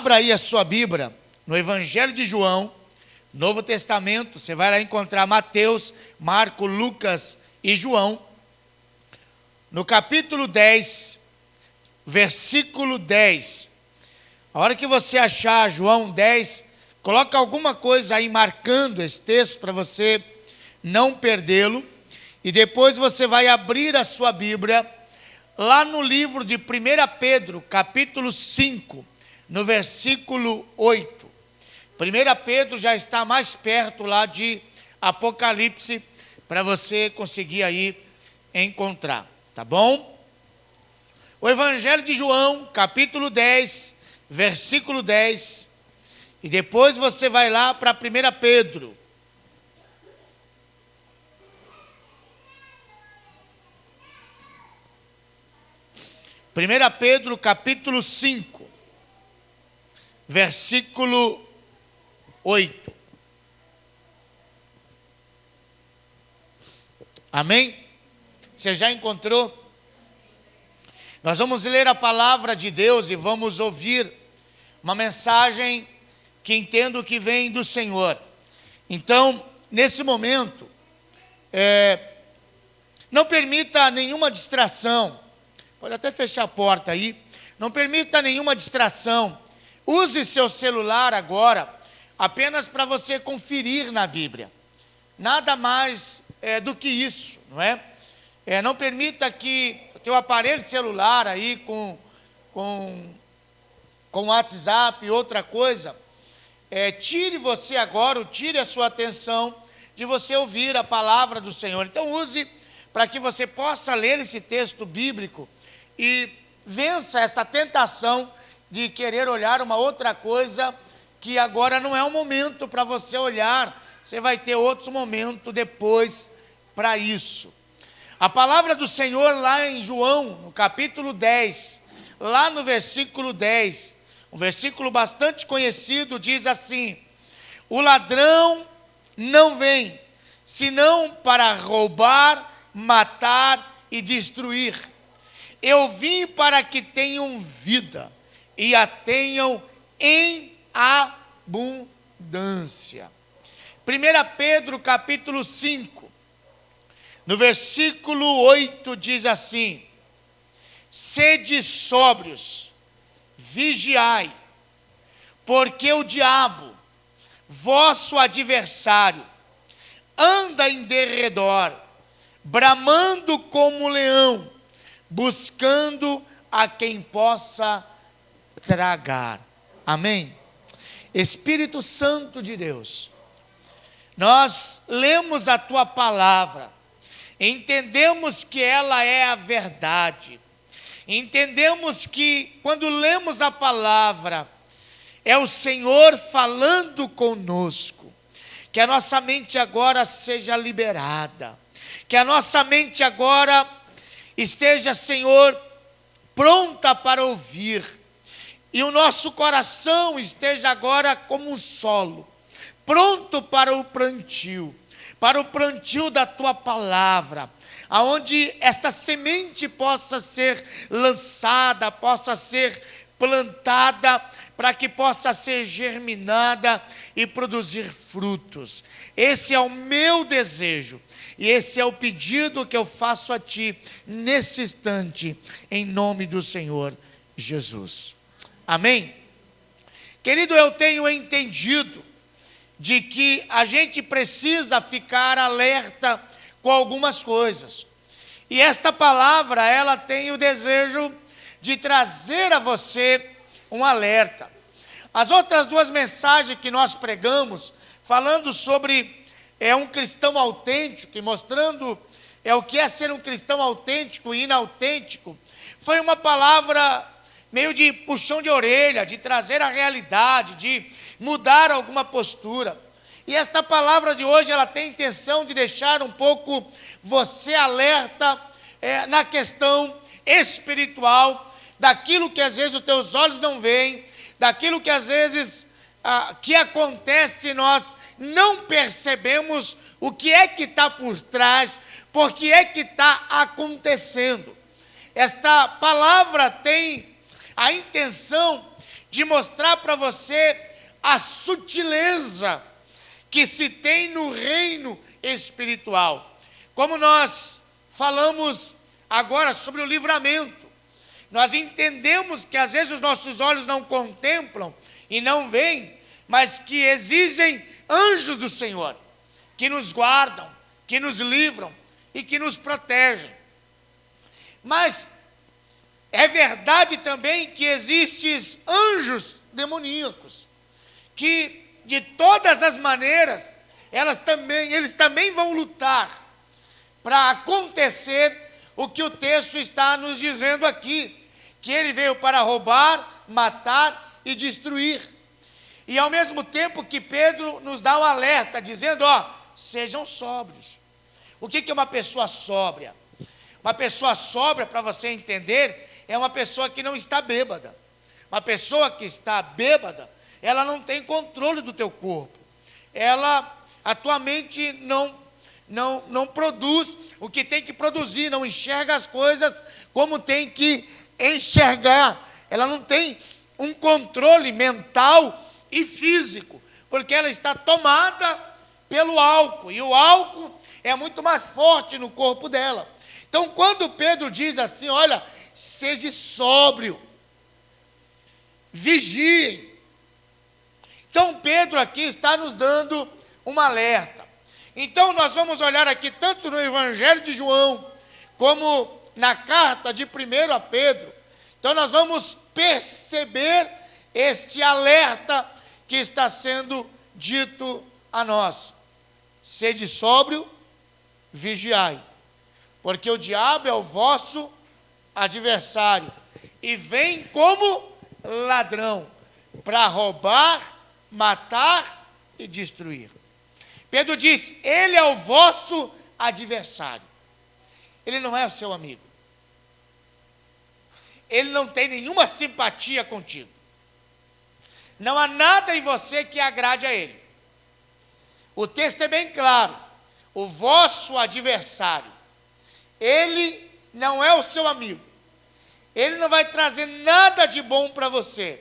Abra aí a sua Bíblia no Evangelho de João, Novo Testamento. Você vai lá encontrar Mateus, Marcos, Lucas e João. No capítulo 10, versículo 10. A hora que você achar João 10, coloca alguma coisa aí marcando esse texto para você não perdê-lo. E depois você vai abrir a sua Bíblia lá no livro de 1 Pedro, capítulo 5, no versículo 8. 1 Pedro já está mais perto lá de Apocalipse, para você conseguir aí encontrar, tá bom? O Evangelho de João, capítulo 10, versículo 10, e depois você vai lá para 1 Pedro. Primeira Pedro, capítulo 5, versículo 8. Amém? Você já encontrou? Nós vamos ler a palavra de Deus e vamos ouvir uma mensagem que entendo que vem do Senhor. Então, nesse momento, não permita nenhuma distração. Pode até fechar a porta aí. Não permita nenhuma distração. Use seu celular agora apenas para você conferir na Bíblia. Nada mais do que isso, não é? Não permita que o teu aparelho celular aí com WhatsApp e outra coisa, tire você agora, tire a sua atenção de você ouvir a palavra do Senhor. Então use para que você possa ler esse texto bíblico e vença essa tentação de querer olhar uma outra coisa que agora não é o momento para você olhar. Você vai ter outro momento depois para isso. A palavra do Senhor lá em João, no capítulo 10, lá no versículo 10, um versículo bastante conhecido, diz assim: o ladrão não vem, senão para roubar, matar e destruir. Eu vim para que tenham vida e a tenham em abundância. 1 Pedro capítulo 5, no versículo 8 diz assim: sede sóbrios, vigiai, porque o diabo, vosso adversário, anda em derredor, bramando como leão, buscando a quem possa tragar. Amém? Espírito Santo de Deus, nós lemos a tua palavra, entendemos que ela é a verdade, entendemos que quando lemos a palavra, é o Senhor falando conosco. Que a nossa mente agora seja liberada, que a nossa mente agora esteja, Senhor, pronta para ouvir, e o nosso coração esteja agora como um solo, pronto para o plantio da tua palavra, aonde esta semente possa ser lançada, possa ser plantada, para que possa ser germinada e produzir frutos. Esse é o meu desejo, e esse é o pedido que eu faço a ti, nesse instante, em nome do Senhor Jesus. Amém? Querido, eu tenho entendido de que a gente precisa ficar alerta com algumas coisas. E esta palavra, ela tem o desejo de trazer a você um alerta. As outras duas mensagens que nós pregamos, falando sobre um cristão autêntico, e mostrando o que é ser um cristão autêntico e inautêntico, foi uma palavra meio de puxão de orelha, de trazer a realidade, de mudar alguma postura. E esta palavra de hoje, ela tem a intenção de deixar um pouco você alerta na questão espiritual, daquilo que às vezes os teus olhos não veem, daquilo que às vezes que acontece, nós não percebemos o que é que está por trás, por que é que está acontecendo. Esta palavra tem a intenção de mostrar para você a sutileza que se tem no reino espiritual. Como nós falamos agora sobre o livramento, nós entendemos que às vezes os nossos olhos não contemplam e não veem, mas que existem anjos do Senhor, que nos guardam, que nos livram e que nos protegem. Mas é verdade também que existem anjos demoníacos, que de todas as maneiras, eles também vão lutar para acontecer o que o texto está nos dizendo aqui, que ele veio para roubar, matar e destruir. E ao mesmo tempo que Pedro nos dá um alerta, dizendo, sejam sóbrios. O que é uma pessoa sóbria? Uma pessoa sóbria, para você entender, é uma pessoa que não está bêbada. Uma pessoa que está bêbada, ela não tem controle do teu corpo. A tua mente não produz o que tem que produzir, não enxerga as coisas como tem que enxergar. Ela não tem um controle mental e físico, porque ela está tomada pelo álcool, e o álcool é muito mais forte no corpo dela. Então, quando Pedro diz assim, olha, seja sóbrio, vigiem. Então, Pedro aqui está nos dando um alerta. Então, nós vamos olhar aqui, tanto no Evangelho de João, como na carta de 1 a Pedro. Então, nós vamos perceber este alerta que está sendo dito a nós. Sede sóbrio, vigiai, porque o diabo é o vosso adversário, e vem como ladrão, para roubar, matar e destruir. Pedro diz, ele é o vosso adversário. Ele não é o seu amigo. Ele não tem nenhuma simpatia contigo. Não há nada em você que agrade a ele. O texto é bem claro. O vosso adversário. Ele não é o seu amigo. Ele não vai trazer nada de bom para você.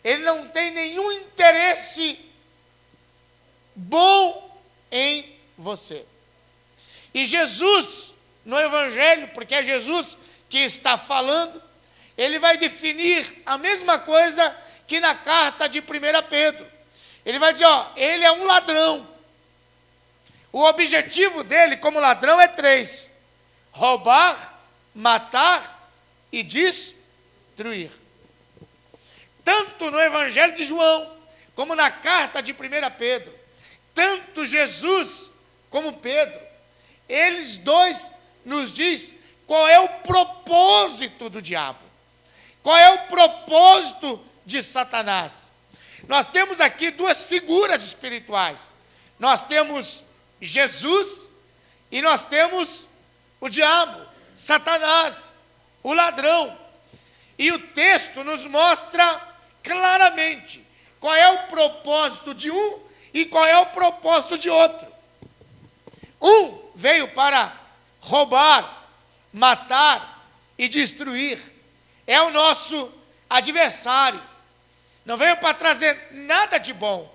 Ele não tem nenhum interesse bom em você. E Jesus, no Evangelho, porque é Jesus que está falando, ele vai definir a mesma coisa que na carta de 1 Pedro. Ele vai dizer, ele é um ladrão. O objetivo dele como ladrão é 3: roubar, matar e destruir. Tanto no Evangelho de João, como na carta de 1 Pedro, tanto Jesus como Pedro, eles dois nos diz qual é o propósito do diabo, qual é o propósito de Satanás. Nós temos aqui duas figuras espirituais. Nós temos Jesus e nós temos o diabo, Satanás, o ladrão. E o texto nos mostra claramente qual é o propósito de um e qual é o propósito de outro. Um veio para roubar, matar e destruir. É o nosso adversário. Não veio para trazer nada de bom.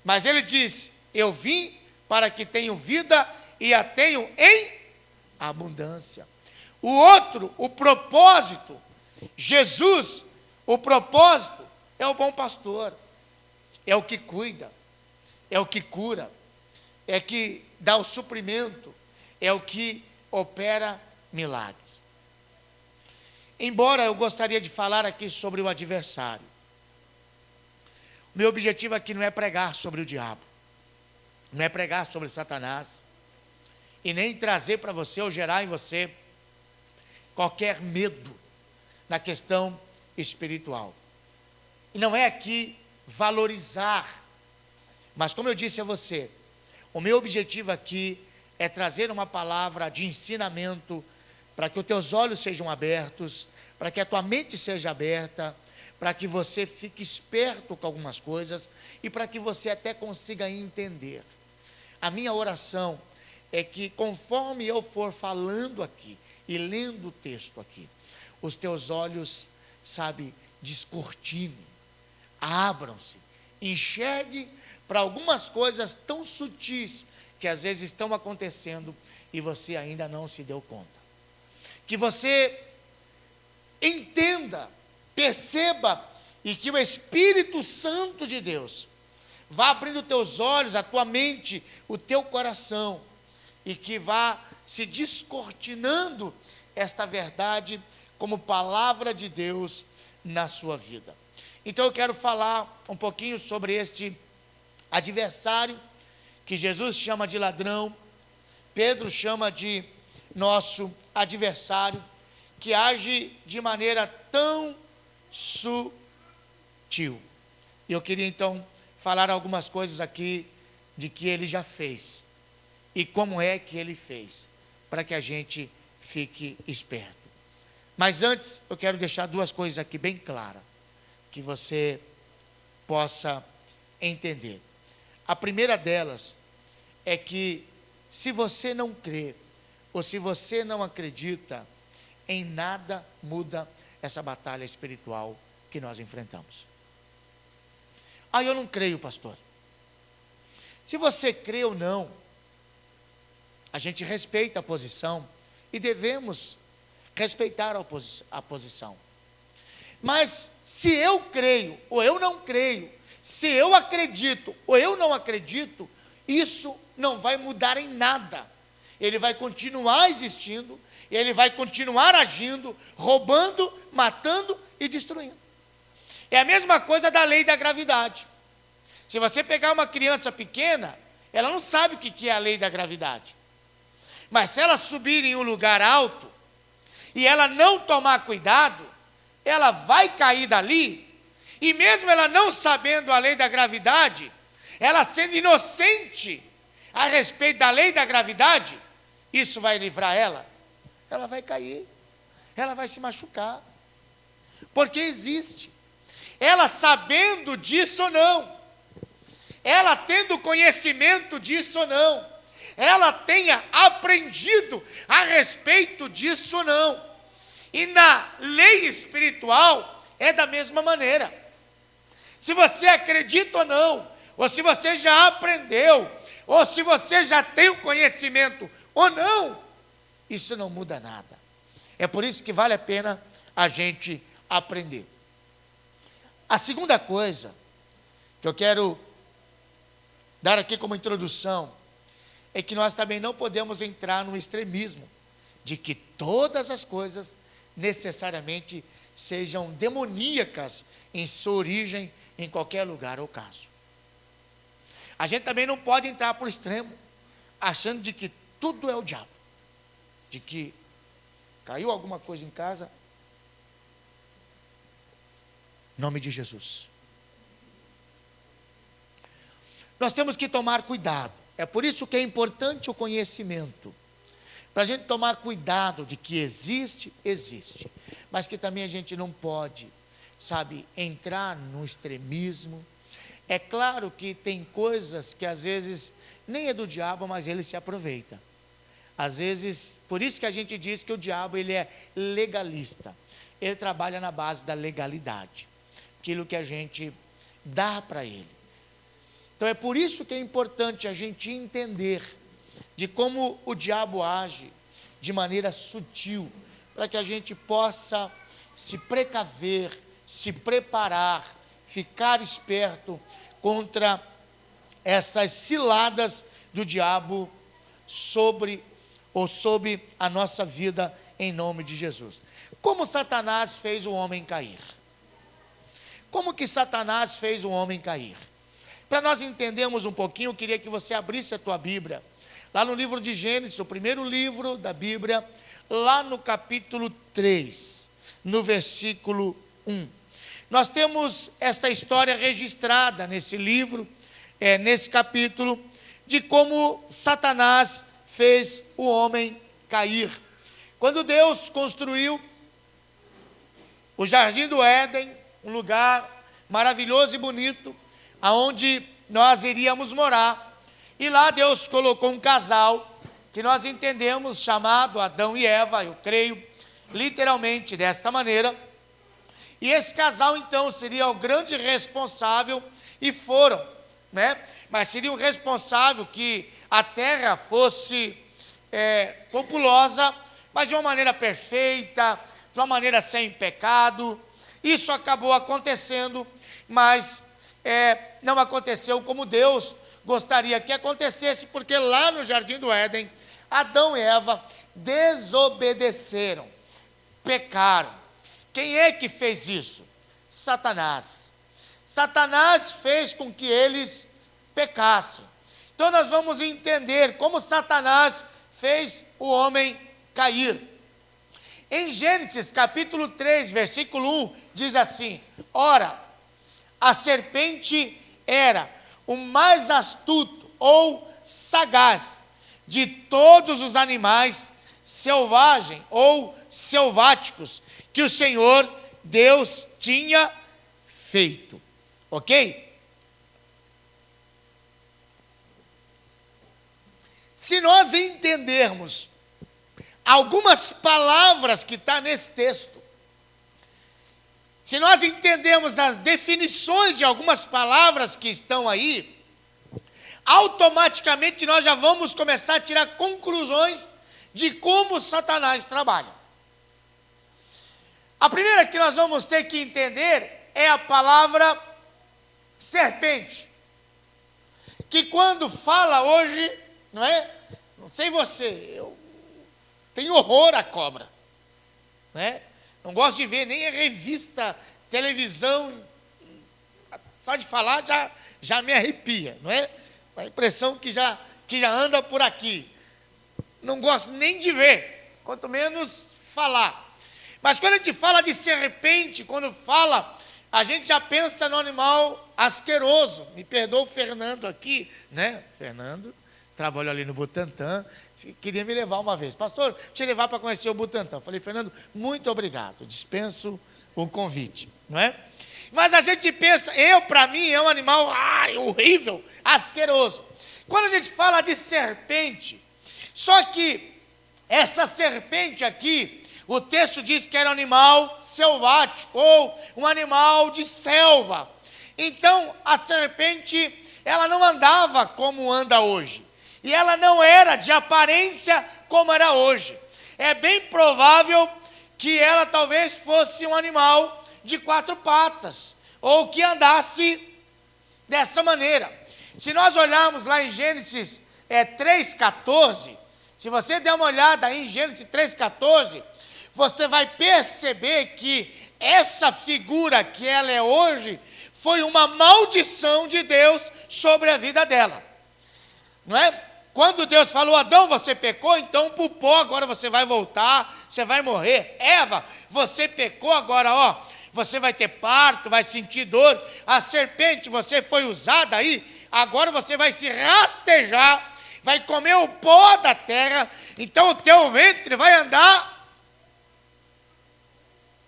Mas ele disse, eu vim para que tenham vida e a tenham em abundância. O outro, o propósito, Jesus, o propósito é o bom pastor. É o que cuida, é o que cura, é que dá o suprimento, é o que opera milagres. Embora eu gostaria de falar aqui sobre o adversário, meu objetivo aqui não é pregar sobre o diabo, não é pregar sobre Satanás, e nem trazer para você ou gerar em você qualquer medo na questão espiritual. E não é aqui valorizar, mas como eu disse a você, o meu objetivo aqui é trazer uma palavra de ensinamento para que os teus olhos sejam abertos, para que a tua mente seja aberta, para que você fique esperto com algumas coisas e para que você até consiga entender. A minha oração é que conforme eu for falando aqui e lendo o texto aqui, os teus olhos, descortinem, abram-se, enxergue para algumas coisas tão sutis que às vezes estão acontecendo e você ainda não se deu conta. Que você entenda, perceba e que o Espírito Santo de Deus vá abrindo teus olhos, a tua mente, o teu coração e que vá se descortinando esta verdade como palavra de Deus na sua vida. Então eu quero falar um pouquinho sobre este adversário que Jesus chama de ladrão, Pedro chama de nosso adversário, que age de maneira tão sutil. E eu queria então falar algumas coisas aqui de que ele já fez e como é que ele fez, para que a gente fique esperto. Mas antes, eu quero deixar duas coisas aqui bem claras, que você possa entender. A primeira delas é que se você não crê, ou se você não acredita, em nada muda essa batalha espiritual que nós enfrentamos. Eu não creio, pastor. Se você crê ou não, a gente respeita a posição e devemos respeitar a posição. Mas se eu creio ou eu não creio, se eu acredito ou eu não acredito, isso não vai mudar em nada. Ele vai continuar existindo, ele vai continuar agindo, roubando, matando e destruindo. É a mesma coisa da lei da gravidade. Se você pegar uma criança pequena, ela não sabe o que é a lei da gravidade. Mas se ela subir em um lugar alto, e ela não tomar cuidado, ela vai cair dali, e mesmo ela não sabendo a lei da gravidade, ela sendo inocente a respeito da lei da gravidade, isso vai livrar ela? Ela vai cair, ela vai se machucar, porque existe. Ela sabendo disso ou não, ela tendo conhecimento disso ou não, ela tenha aprendido a respeito disso ou não. E na lei espiritual é da mesma maneira. Se você acredita ou não, ou se você já aprendeu, ou se você já tem o conhecimento ou não, isso não muda nada. É por isso que vale a pena a gente aprender. A segunda coisa que eu quero dar aqui como introdução é que nós também não podemos entrar no extremismo de que todas as coisas necessariamente sejam demoníacas em sua origem em qualquer lugar ou caso. A gente também não pode entrar para o extremo, achando de que tudo é o diabo, de que caiu alguma coisa em casa, em nome de Jesus. Nós temos que tomar cuidado. É por isso que é importante o conhecimento. Para a gente tomar cuidado de que existe, existe. Mas que também a gente não pode, entrar no extremismo. É claro que tem coisas que às vezes nem é do diabo, mas ele se aproveita. Às vezes, por isso que a gente diz que o diabo ele é legalista. Ele trabalha na base da legalidade. Aquilo que a gente dá para ele. Então é por isso que é importante a gente entender de como o diabo age de maneira sutil, para que a gente possa se precaver, se preparar, ficar esperto contra essas ciladas do diabo sobre a nossa vida, em nome de Jesus. Como Satanás fez o homem cair? Como que Satanás fez o homem cair? Para nós entendermos um pouquinho, eu queria que você abrisse a tua Bíblia, lá no livro de Gênesis, o primeiro livro da Bíblia, lá no capítulo 3, no versículo 1. Nós temos esta história registrada nesse livro, nesse capítulo, de como Satanás fez o homem cair. Quando Deus construiu o Jardim do Éden, um lugar maravilhoso e bonito, aonde nós iríamos morar. E lá Deus colocou um casal, que nós entendemos, chamado Adão e Eva, eu creio, literalmente desta maneira. E esse casal, então, seria o grande responsável, e foram, né? Mas seria o responsável que a terra fosse populosa, mas de uma maneira perfeita, de uma maneira sem pecado. Isso acabou acontecendo, mas não aconteceu como Deus gostaria que acontecesse, porque lá no Jardim do Éden, Adão e Eva desobedeceram, pecaram. Quem é que fez isso? Satanás. Satanás fez com que eles pecassem. Então nós vamos entender como Satanás fez o homem cair. Em Gênesis capítulo 3, versículo 1, diz assim: ora, a serpente era o mais astuto ou sagaz de todos os animais selvagens ou selváticos que o Senhor Deus tinha feito. Ok? Se nós entendermos algumas palavras que estão nesse texto, se nós entendermos as definições de algumas palavras que estão aí, automaticamente nós já vamos começar a tirar conclusões de como Satanás trabalha. A primeira que nós vamos ter que entender é a palavra serpente, que quando fala hoje, não é? Não sei você, eu tenho horror à cobra, né? Não gosto de ver nem a revista, televisão, só de falar já me arrepia, não é? A impressão que já anda por aqui. Não gosto nem de ver, quanto menos falar. Mas quando a gente fala de serpente, quando fala, a gente já pensa no animal asqueroso. Me perdoa o Fernando aqui, né? Fernando trabalhou ali no Butantã, queria me levar uma vez. Pastor, te levar para conhecer o Butantã. Falei, Fernando, muito obrigado, dispenso o convite, não é? Mas a gente pensa, para mim, é um animal horrível, asqueroso. Quando a gente fala de serpente, só que essa serpente aqui, o texto diz que era um animal selvático, ou um animal de selva. Então, a serpente, ela não andava como anda hoje. E ela não era de aparência como era hoje. É bem provável que ela talvez fosse um animal de 4 patas, ou que andasse dessa maneira. Se nós olharmos lá em Gênesis 3,14, se você der uma olhada aí em Gênesis 3,14, você vai perceber que essa figura que ela é hoje, foi uma maldição de Deus sobre a vida dela. Não é? Quando Deus falou, Adão, você pecou, então para o pó agora você vai voltar, você vai morrer. Eva, você pecou, agora você vai ter parto, vai sentir dor. A serpente, você foi usada aí, agora você vai se rastejar, vai comer o pó da terra, então o teu ventre vai andar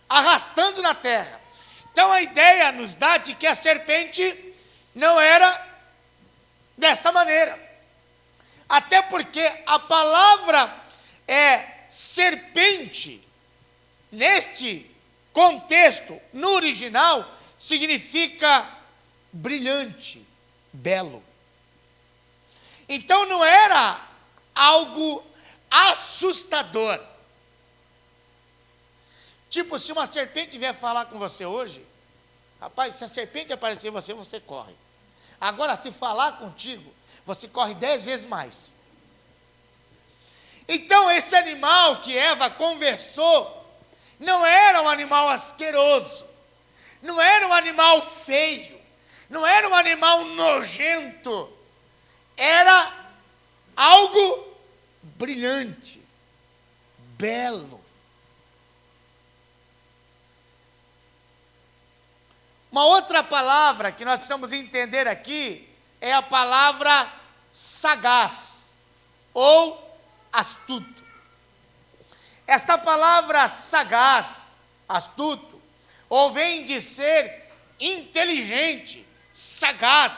arrastando na terra. Então a ideia nos dá de que a serpente não era dessa maneira. Até porque a palavra serpente, neste contexto, no original, significa brilhante, belo. Então não era algo assustador. Tipo, se uma serpente vier falar com você hoje, rapaz, se a serpente aparecer em você, você corre. Agora, se falar contigo, você corre 10 vezes mais. Então, esse animal que Eva conversou, não era um animal asqueroso, não era um animal feio, não era um animal nojento, era algo brilhante, belo. Uma outra palavra que nós precisamos entender aqui é a palavra sagaz ou astuto. Esta palavra sagaz, astuto, ou vem de ser inteligente, sagaz,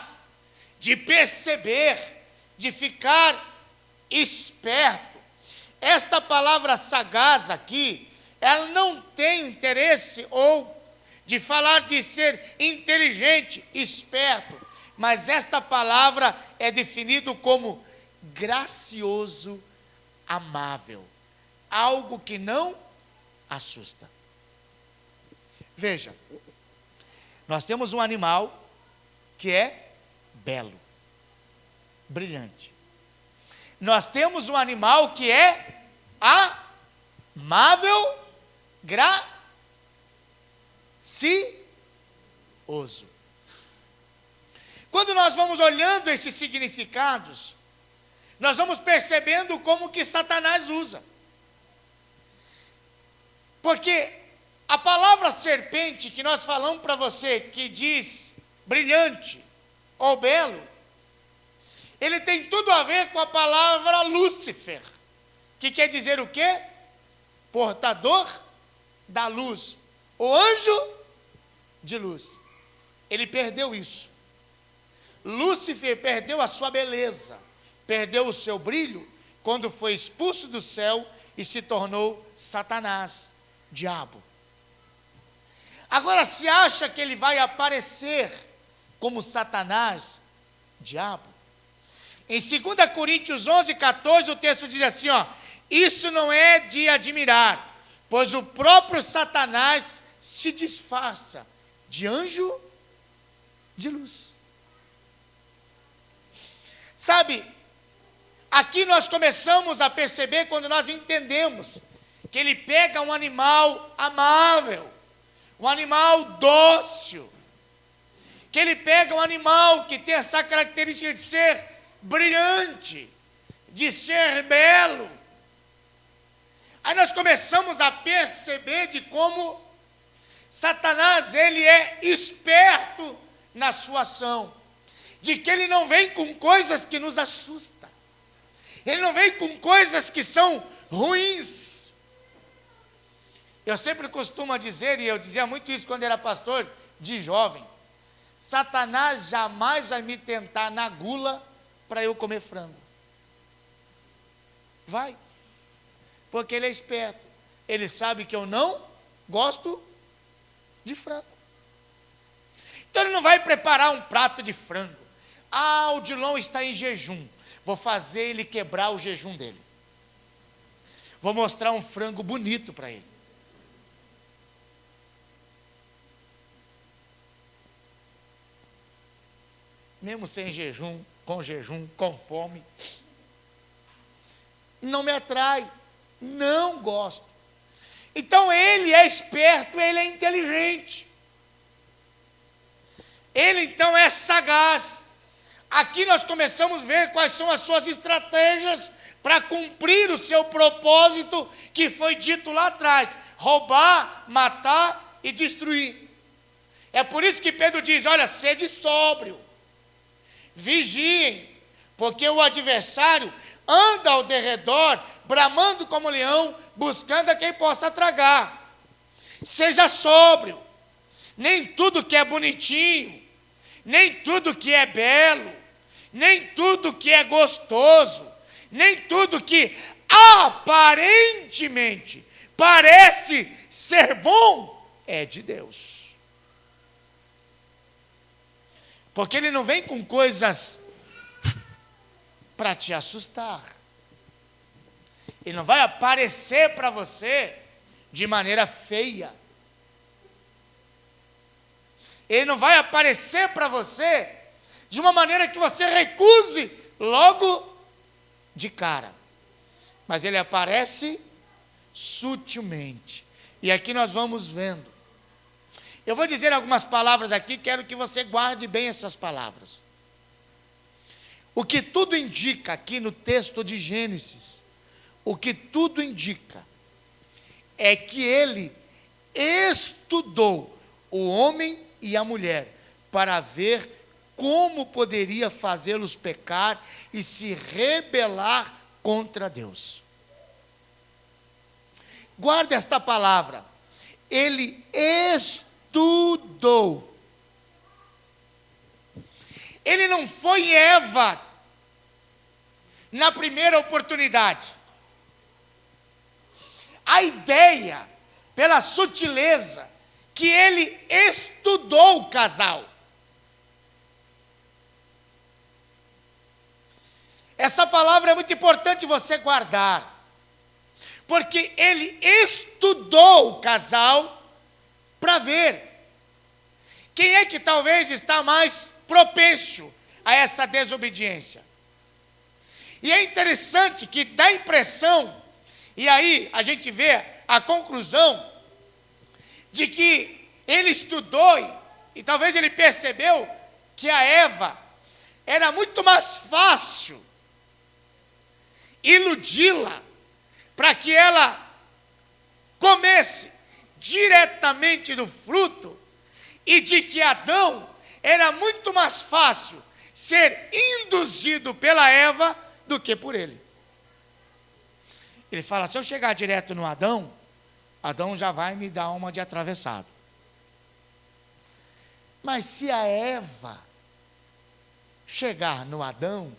de perceber, de ficar esperto. Esta palavra sagaz aqui, ela não tem interesse ou de falar de ser inteligente, esperto, mas esta palavra é definido como gracioso, amável, algo que não assusta. Veja, nós temos um animal que é belo, brilhante. Nós temos um animal que é amável, gracioso. Quando nós vamos olhando esses significados, nós vamos percebendo como que Satanás usa. Porque a palavra serpente que nós falamos para você, que diz brilhante ou belo, ele tem tudo a ver com a palavra Lúcifer, que quer dizer o quê? Portador da luz, o anjo de luz. Ele perdeu isso. Lúcifer perdeu a sua beleza, perdeu o seu brilho, quando foi expulso do céu e se tornou Satanás, diabo. Agora, se acha que ele vai aparecer como Satanás, diabo? Em 2 Coríntios 11:14, o texto diz assim, isso não é de admirar, pois o próprio Satanás se disfarça de anjo de luz. Sabe, aqui nós começamos a perceber, quando nós entendemos que ele pega um animal amável, um animal dócil, que ele pega um animal que tem essa característica de ser brilhante, de ser belo. Aí nós começamos a perceber de como Satanás, ele é esperto na sua ação, de que ele não vem com coisas que nos assustam, ele não vem com coisas que são ruins. Eu sempre costumo dizer, e eu dizia muito isso quando era pastor de jovem, Satanás jamais vai me tentar na gula para eu comer frango. Vai. Porque ele é esperto. Ele sabe que eu não gosto de frango. Então ele não vai preparar um prato de frango. O Dilon está em jejum. Vou fazer ele quebrar o jejum dele. Vou mostrar um frango bonito para ele. Mesmo sem jejum, com fome, não me atrai, não gosto. Então ele é esperto, ele é inteligente, ele então é sagaz. Aqui nós começamos a ver quais são as suas estratégias para cumprir o seu propósito que foi dito lá atrás: roubar, matar e destruir. É por isso que Pedro diz: olha, sede sóbrio, vigiem, porque o adversário anda ao derredor, bramando como leão, buscando a quem possa tragar. Seja sóbrio. Nem tudo que é bonitinho, nem tudo que é belo, nem tudo que é gostoso, nem tudo que aparentemente parece ser bom é de Deus. Porque ele não vem com coisas para te assustar. Ele não vai aparecer para você de maneira feia. Ele não vai aparecer para você de uma maneira que você recuse logo de cara. Mas ele aparece sutilmente. E aqui nós vamos vendo. Eu vou dizer algumas palavras aqui, quero que você guarde bem essas palavras. O que tudo indica aqui no texto de Gênesis, o que tudo indica é que ele estudou o homem e a mulher para ver como poderia fazê-los pecar e se rebelar contra Deus. Guarde esta palavra. Ele estudou. Ele não foi Eva na primeira oportunidade. A ideia, pela sutileza que ele estudou o casal. Essa palavra é muito importante você guardar, porque ele estudou o casal para ver quem é que talvez está mais propenso a essa desobediência. E é interessante que dá a impressão, e aí a gente vê a conclusão, de que ele estudou e talvez ele percebeu que a Eva era muito mais fácil iludi-la para que ela comesse diretamente do fruto, e de que Adão era muito mais fácil ser induzido pela Eva do que por ele. Ele fala, se eu chegar direto no Adão, Adão já vai me dar uma de atravessado. Mas se a Eva chegar no Adão,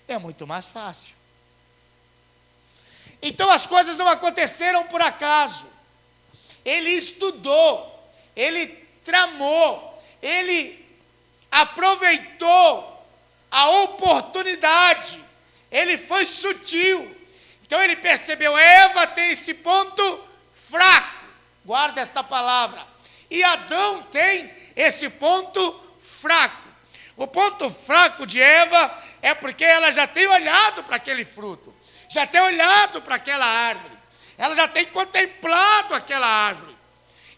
é muito mais fácil. Então as coisas não aconteceram por acaso. Ele estudou, ele tramou, ele aproveitou a oportunidade, ele foi sutil. Então ele percebeu, Eva tem esse ponto fraco, guarda esta palavra, e Adão tem esse ponto fraco. O ponto fraco de Eva é porque ela já tem olhado para aquele fruto, já tem olhado para aquela árvore, ela já tem contemplado aquela árvore.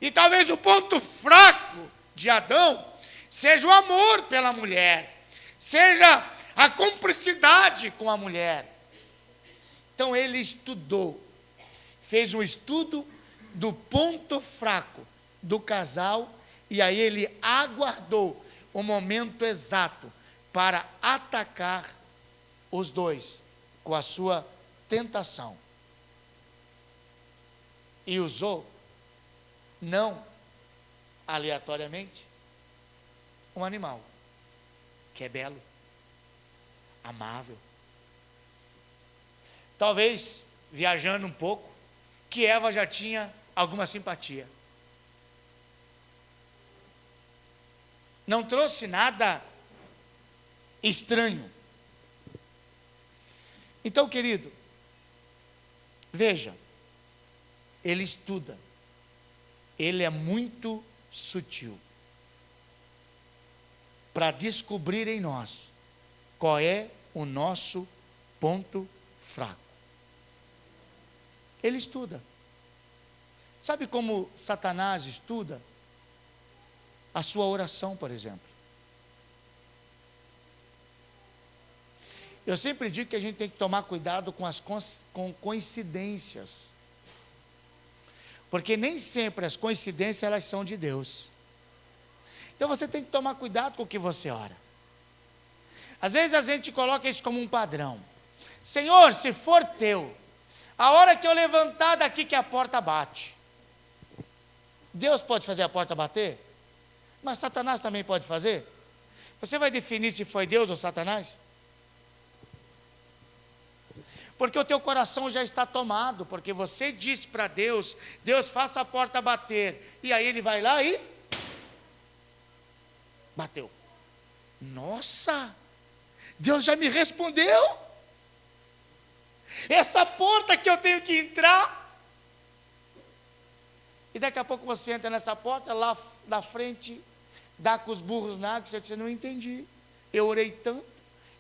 E talvez o ponto fraco de Adão seja o amor pela mulher, seja a cumplicidade com a mulher. Então ele estudou, fez um estudo do ponto fraco do casal, e aí ele aguardou o momento exato para atacar os dois com a sua tentação. E usou, não aleatoriamente, um animal que é belo, amável. Talvez, viajando um pouco, que Eva já tinha alguma simpatia. Não trouxe nada estranho. Então, querido, veja, ele estuda, ele é muito sutil para descobrir em nós qual é o nosso ponto fraco. Ele estuda. Sabe como Satanás estuda? A sua oração, por exemplo. Eu sempre digo que a gente tem que tomar cuidado com coincidências. Porque nem sempre as coincidências elas são de Deus. Então você tem que tomar cuidado com o que você ora. Às vezes a gente coloca isso como um padrão. Senhor, se for teu, a hora que eu levantar daqui que a porta bate. Deus pode fazer a porta bater? Mas Satanás também pode fazer? Você vai definir se foi Deus ou Satanás? Porque o teu coração já está tomado, porque você disse para Deus, Deus faça a porta bater, e aí ele vai lá e bateu. Nossa, Deus já me respondeu. Essa porta que eu tenho que entrar. E daqui a pouco você entra nessa porta, lá na frente, dá com os burros na água, você diz, não entendi. Eu orei tanto,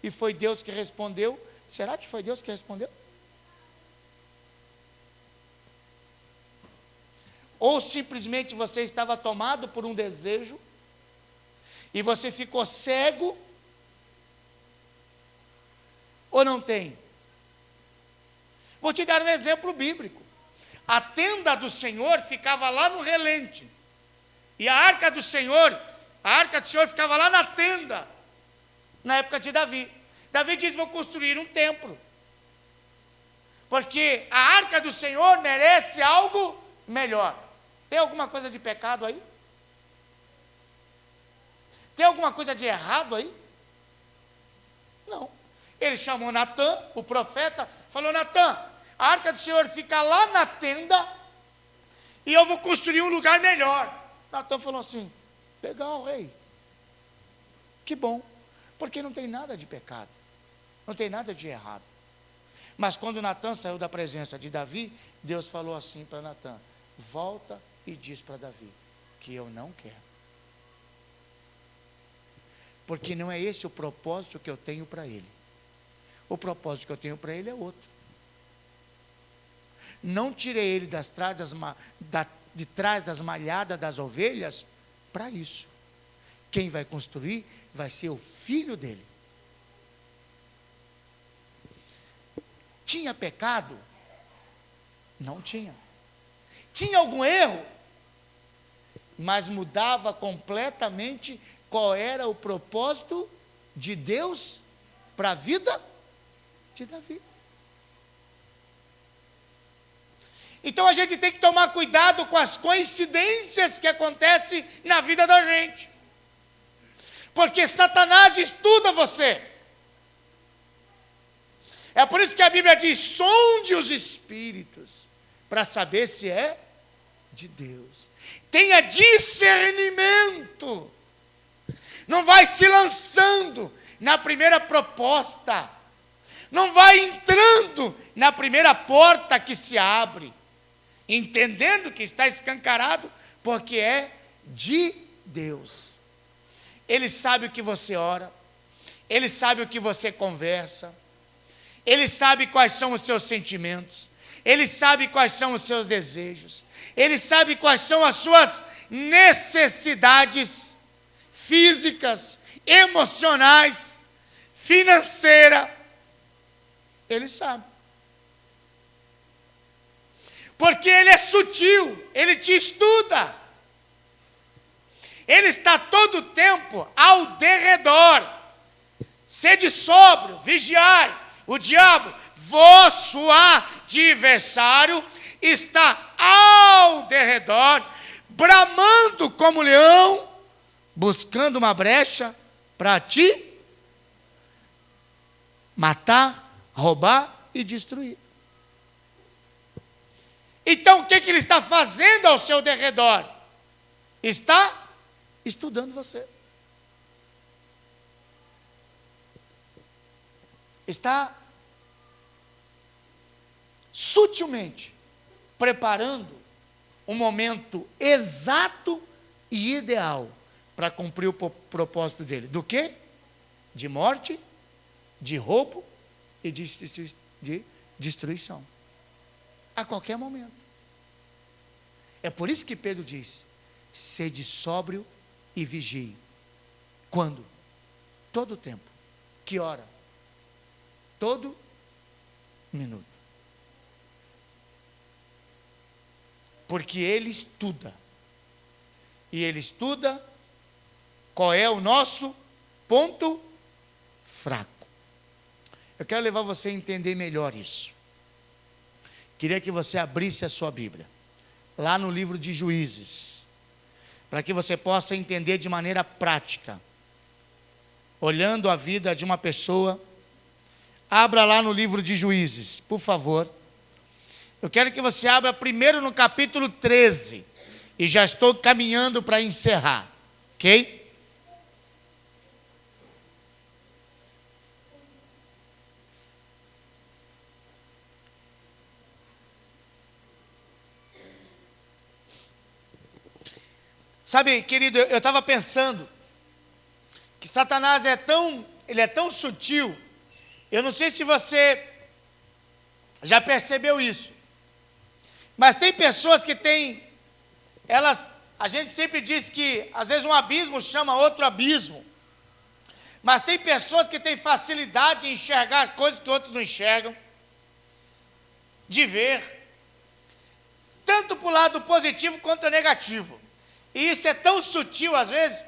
e foi Deus que respondeu. Será que foi Deus que respondeu? Ou simplesmente você estava tomado por um desejo, e você ficou cego, ou não tem? Vou te dar um exemplo bíblico. A tenda do Senhor ficava lá no relente, e a arca do Senhor ficava lá na tenda, na época de Davi. Davi diz, vou construir um templo, porque a arca do Senhor merece algo melhor. Tem alguma coisa de pecado aí? Tem alguma coisa de errado aí? Não. Ele chamou Natã, o profeta, falou, Natã, a arca do Senhor fica lá na tenda, e eu vou construir um lugar melhor. Natan falou assim: legal, rei, que bom, porque não tem nada de pecado, não tem nada de errado. Mas quando Natan saiu da presença de Davi, Deus falou assim para Natan: volta e diz para Davi que eu não quero. Porque não é esse o propósito que eu tenho para ele. O propósito que eu tenho para ele é outro. Não tirei ele de trás das malhadas das ovelhas para isso. Quem vai construir vai ser o filho dele. Tinha pecado? Não tinha. Tinha algum erro? Mas mudava completamente qual era o propósito de Deus para a vida de Davi. Então a gente tem que tomar cuidado com as coincidências que acontecem na vida da gente. Porque Satanás estuda você. É por isso que a Bíblia diz: sonde os espíritos, para saber se é de Deus. Tenha discernimento. Não vai se lançando na primeira proposta. Não vai entrando na primeira porta que se abre, entendendo que está escancarado, porque é de Deus. Ele sabe o que você ora, Ele sabe o que você conversa, Ele sabe quais são os seus sentimentos, Ele sabe quais são os seus desejos, Ele sabe quais são as suas necessidades físicas, emocionais, financeiras. Ele sabe. Porque Ele é sutil, Ele te estuda. Ele está todo o tempo ao derredor. Sede sóbrio, vigiai. O diabo, vosso adversário, está ao derredor, bramando como leão, buscando uma brecha para te matar, roubar e destruir. Então o que ele está fazendo ao seu derredor? Está estudando você. Está sutilmente preparando um momento exato e ideal para cumprir o propósito dele. Do quê? De morte, de roubo e de destruição. A qualquer momento. É por isso que Pedro diz: sede sóbrio e vigie. Quando? Todo o tempo. Que hora? Todo minuto. Porque ele estuda. E ele estuda qual é o nosso ponto fraco. Eu quero levar você a entender melhor isso. Queria que você abrisse a sua Bíblia, lá no livro de Juízes, para que você possa entender de maneira prática, olhando a vida de uma pessoa. Abra lá no livro de Juízes, por favor. Eu quero que você abra primeiro no capítulo 13, e já estou caminhando para encerrar, ok? Sabe, querido, eu estava pensando que Satanás é tão sutil. Eu não sei se você já percebeu isso, mas tem pessoas que têm, a gente sempre diz que às vezes um abismo chama outro abismo, mas tem pessoas que têm facilidade de enxergar as coisas que outros não enxergam, de ver, tanto para o lado positivo quanto negativo. E isso é tão sutil às vezes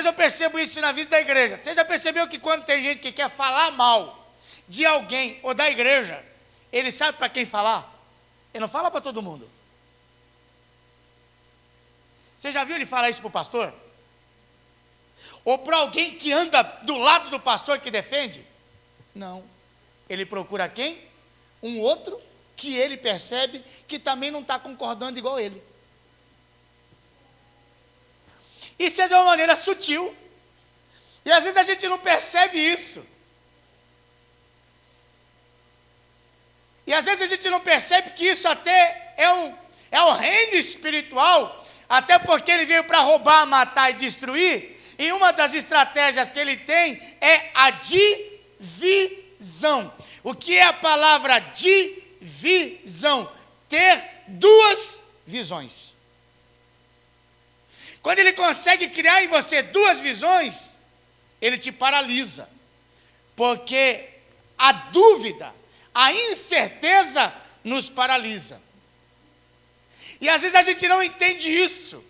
eu percebo isso na vida da igreja. Você já percebeu que quando tem gente que quer falar mal de alguém ou da igreja, ele sabe para quem falar? Ele não fala para todo mundo. Você já viu ele falar isso para o pastor? Ou para alguém que anda do lado do pastor que defende? Não. Ele procura quem? Um outro que ele percebe que também não está concordando igual ele. Isso é de uma maneira sutil. E às vezes a gente não percebe isso. E às vezes a gente não percebe que isso até é um reino espiritual, até porque ele veio para roubar, matar e destruir. E uma das estratégias que ele tem é a divisão. O que é a palavra divisão? Ter duas visões. Quando ele consegue criar em você duas visões, ele te paralisa. Porque a dúvida, a incerteza nos paralisa. E às vezes a gente não entende isso.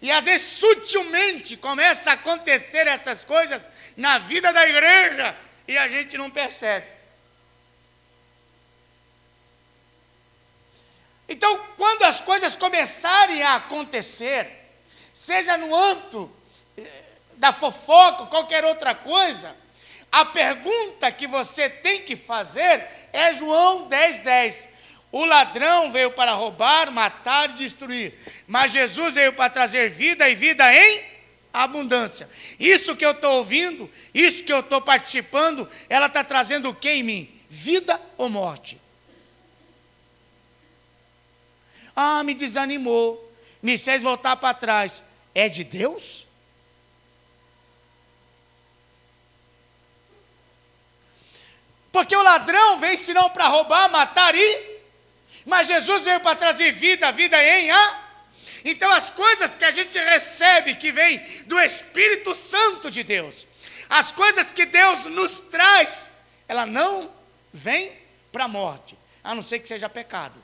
E às vezes sutilmente começa a acontecer essas coisas na vida da igreja e a gente não percebe. Então, quando as coisas começarem a acontecer, seja no âmbito da fofoca, qualquer outra coisa, a pergunta que você tem que fazer é João 10:10. O ladrão veio para roubar, matar e destruir, mas Jesus veio para trazer vida e vida em abundância. Isso que eu estou ouvindo, isso que eu estou participando, ela está trazendo o que em mim? Vida ou morte? Ah, me desanimou, me fez voltar para trás. É de Deus? Porque o ladrão veio senão para roubar, matar mas Jesus veio para trazer vida, vida em Então as coisas que a gente recebe, que vem do Espírito Santo de Deus, as coisas que Deus nos traz, ela não vem para a morte, a não ser que seja pecado.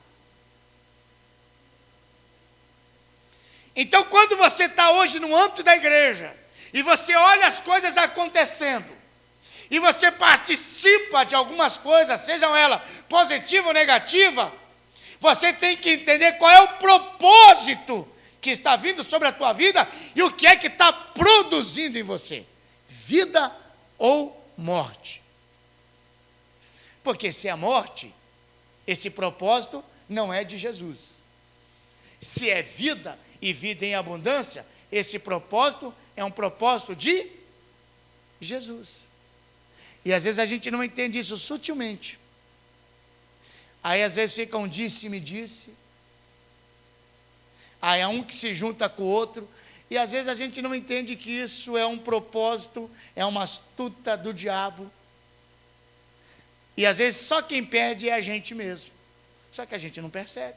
Então quando você está hoje no âmbito da igreja, e você olha as coisas acontecendo, e você participa de algumas coisas, sejam elas positivas ou negativas, você tem que entender qual é o propósito que está vindo sobre a tua vida e o que é que está produzindo em você. Vida ou morte. Porque se é morte, esse propósito não é de Jesus. Se é vida e vida em abundância, esse propósito é um propósito de Jesus. E às vezes a gente não entende isso sutilmente. Aí às vezes fica um disse-me disse. Aí é um que se junta com o outro. E às vezes a gente não entende que isso é um propósito, é uma astuta do diabo. E às vezes só quem perde é a gente mesmo. Só que a gente não percebe.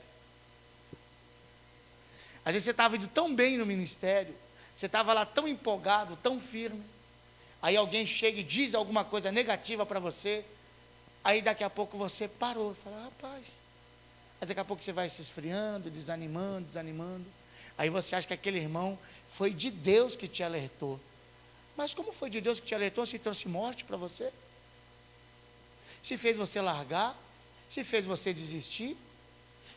Às vezes você estava indo tão bem no ministério, você estava lá tão empolgado, tão firme. Aí alguém chega e diz alguma coisa negativa para você. Aí daqui a pouco você parou, fala, rapaz. Aí daqui a pouco você vai se esfriando, desanimando. Aí você acha que aquele irmão foi de Deus que te alertou. Mas como foi de Deus que te alertou se trouxe morte para você? Se fez você largar? Se fez você desistir?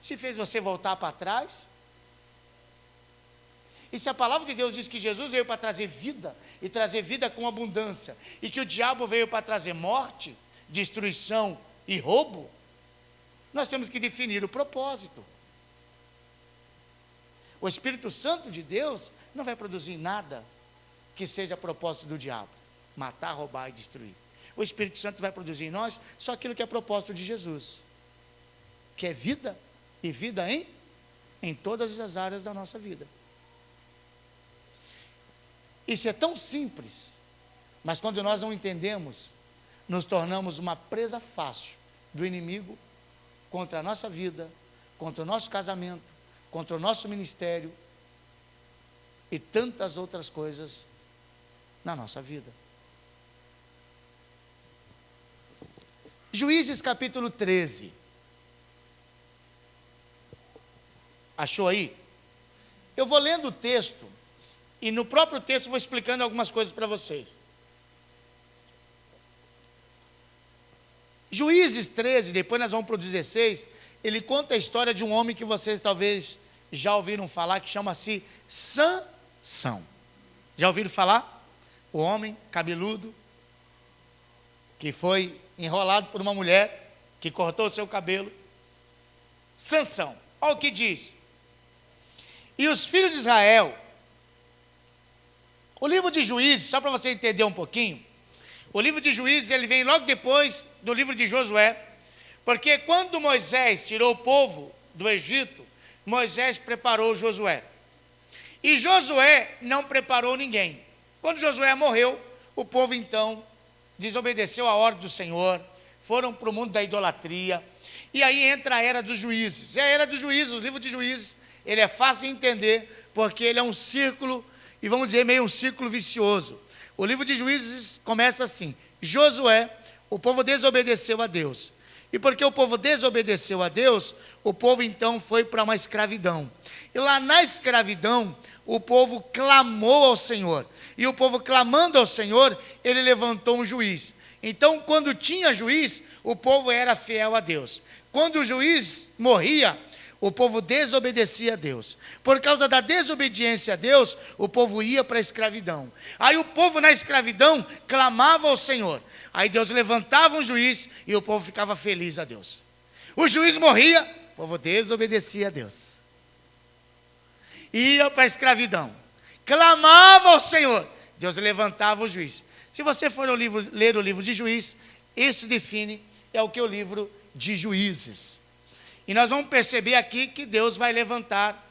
Se fez você voltar para trás? E se a palavra de Deus diz que Jesus veio para trazer vida, e trazer vida com abundância, e que o diabo veio para trazer morte, destruição e roubo, nós temos que definir o propósito. O Espírito Santo de Deus não vai produzir nada que seja propósito do diabo, matar, roubar e destruir. O Espírito Santo vai produzir em nós só aquilo que é propósito de Jesus, que é vida, e vida em todas as áreas da nossa vida. Isso é tão simples, mas quando nós não entendemos, nos tornamos uma presa fácil do inimigo contra a nossa vida, contra o nosso casamento, contra o nosso ministério e tantas outras coisas na nossa vida. Juízes capítulo 13. Achou aí? Eu vou lendo o texto e no próprio texto vou explicando algumas coisas para vocês. Juízes 13, depois nós vamos para o 16, ele conta a história de um homem que vocês talvez já ouviram falar, que chama-se Sansão. Já ouviram falar? O homem cabeludo, que foi enrolado por uma mulher, que cortou o seu cabelo, Sansão. Olha o que diz. E os filhos de Israel, o livro de Juízes, só para você entender um pouquinho, o livro de Juízes, ele vem logo depois do livro de Josué, porque quando Moisés tirou o povo do Egito, Moisés preparou Josué. E Josué não preparou ninguém. Quando Josué morreu, o povo então desobedeceu a ordem do Senhor, foram para o mundo da idolatria, e aí entra a era dos juízes. É a era dos juízes, o livro de Juízes, ele é fácil de entender, porque ele é um círculo, e vamos dizer meio um círculo vicioso. O livro de Juízes começa assim: Josué, o povo desobedeceu a Deus. E porque o povo desobedeceu a Deus, o povo então foi para uma escravidão. E lá na escravidão, o povo clamou ao Senhor. E o povo clamando ao Senhor, ele levantou um juiz. Então, quando tinha juiz, o povo era fiel a Deus. Quando o juiz morria, o povo desobedecia a Deus. Por causa da desobediência a Deus, o povo ia para a escravidão. Aí o povo na escravidão clamava ao Senhor. Aí Deus levantava um juiz e o povo ficava feliz a Deus. O juiz morria, o povo desobedecia a Deus. Ia para a escravidão. Clamava ao Senhor. Deus levantava o juiz. Se você for ler o livro de Juízes, isso define, é o que o livro de Juízes. E nós vamos perceber aqui que Deus vai levantar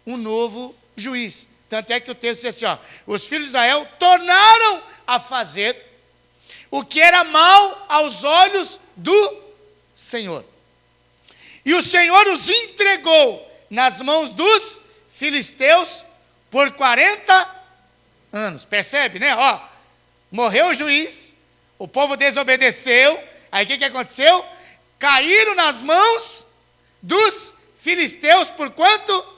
um novo juiz. Tanto é que o texto diz assim, ó, os filhos de Israel tornaram a fazer o que era mal aos olhos do Senhor. E o Senhor os entregou nas mãos dos filisteus por 40 anos. Percebe, né? Ó, morreu o juiz, o povo desobedeceu, aí o que aconteceu? Caíram nas mãos dos filisteus por quanto?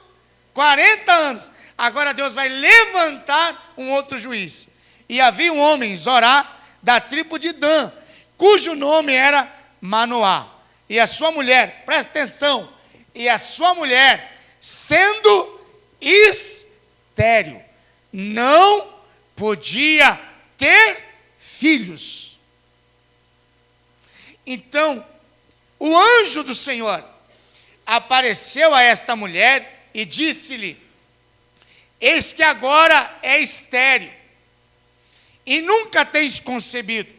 40 anos. Agora Deus vai levantar um outro juiz. E havia um homem, Zorá, da tribo de Dan, cujo nome era Manoá. E a sua mulher, presta atenção, e a sua mulher, sendo estéril, não podia ter filhos. Então, o anjo do Senhor apareceu a esta mulher e disse-lhe: eis que agora é estéril, e nunca tens concebido.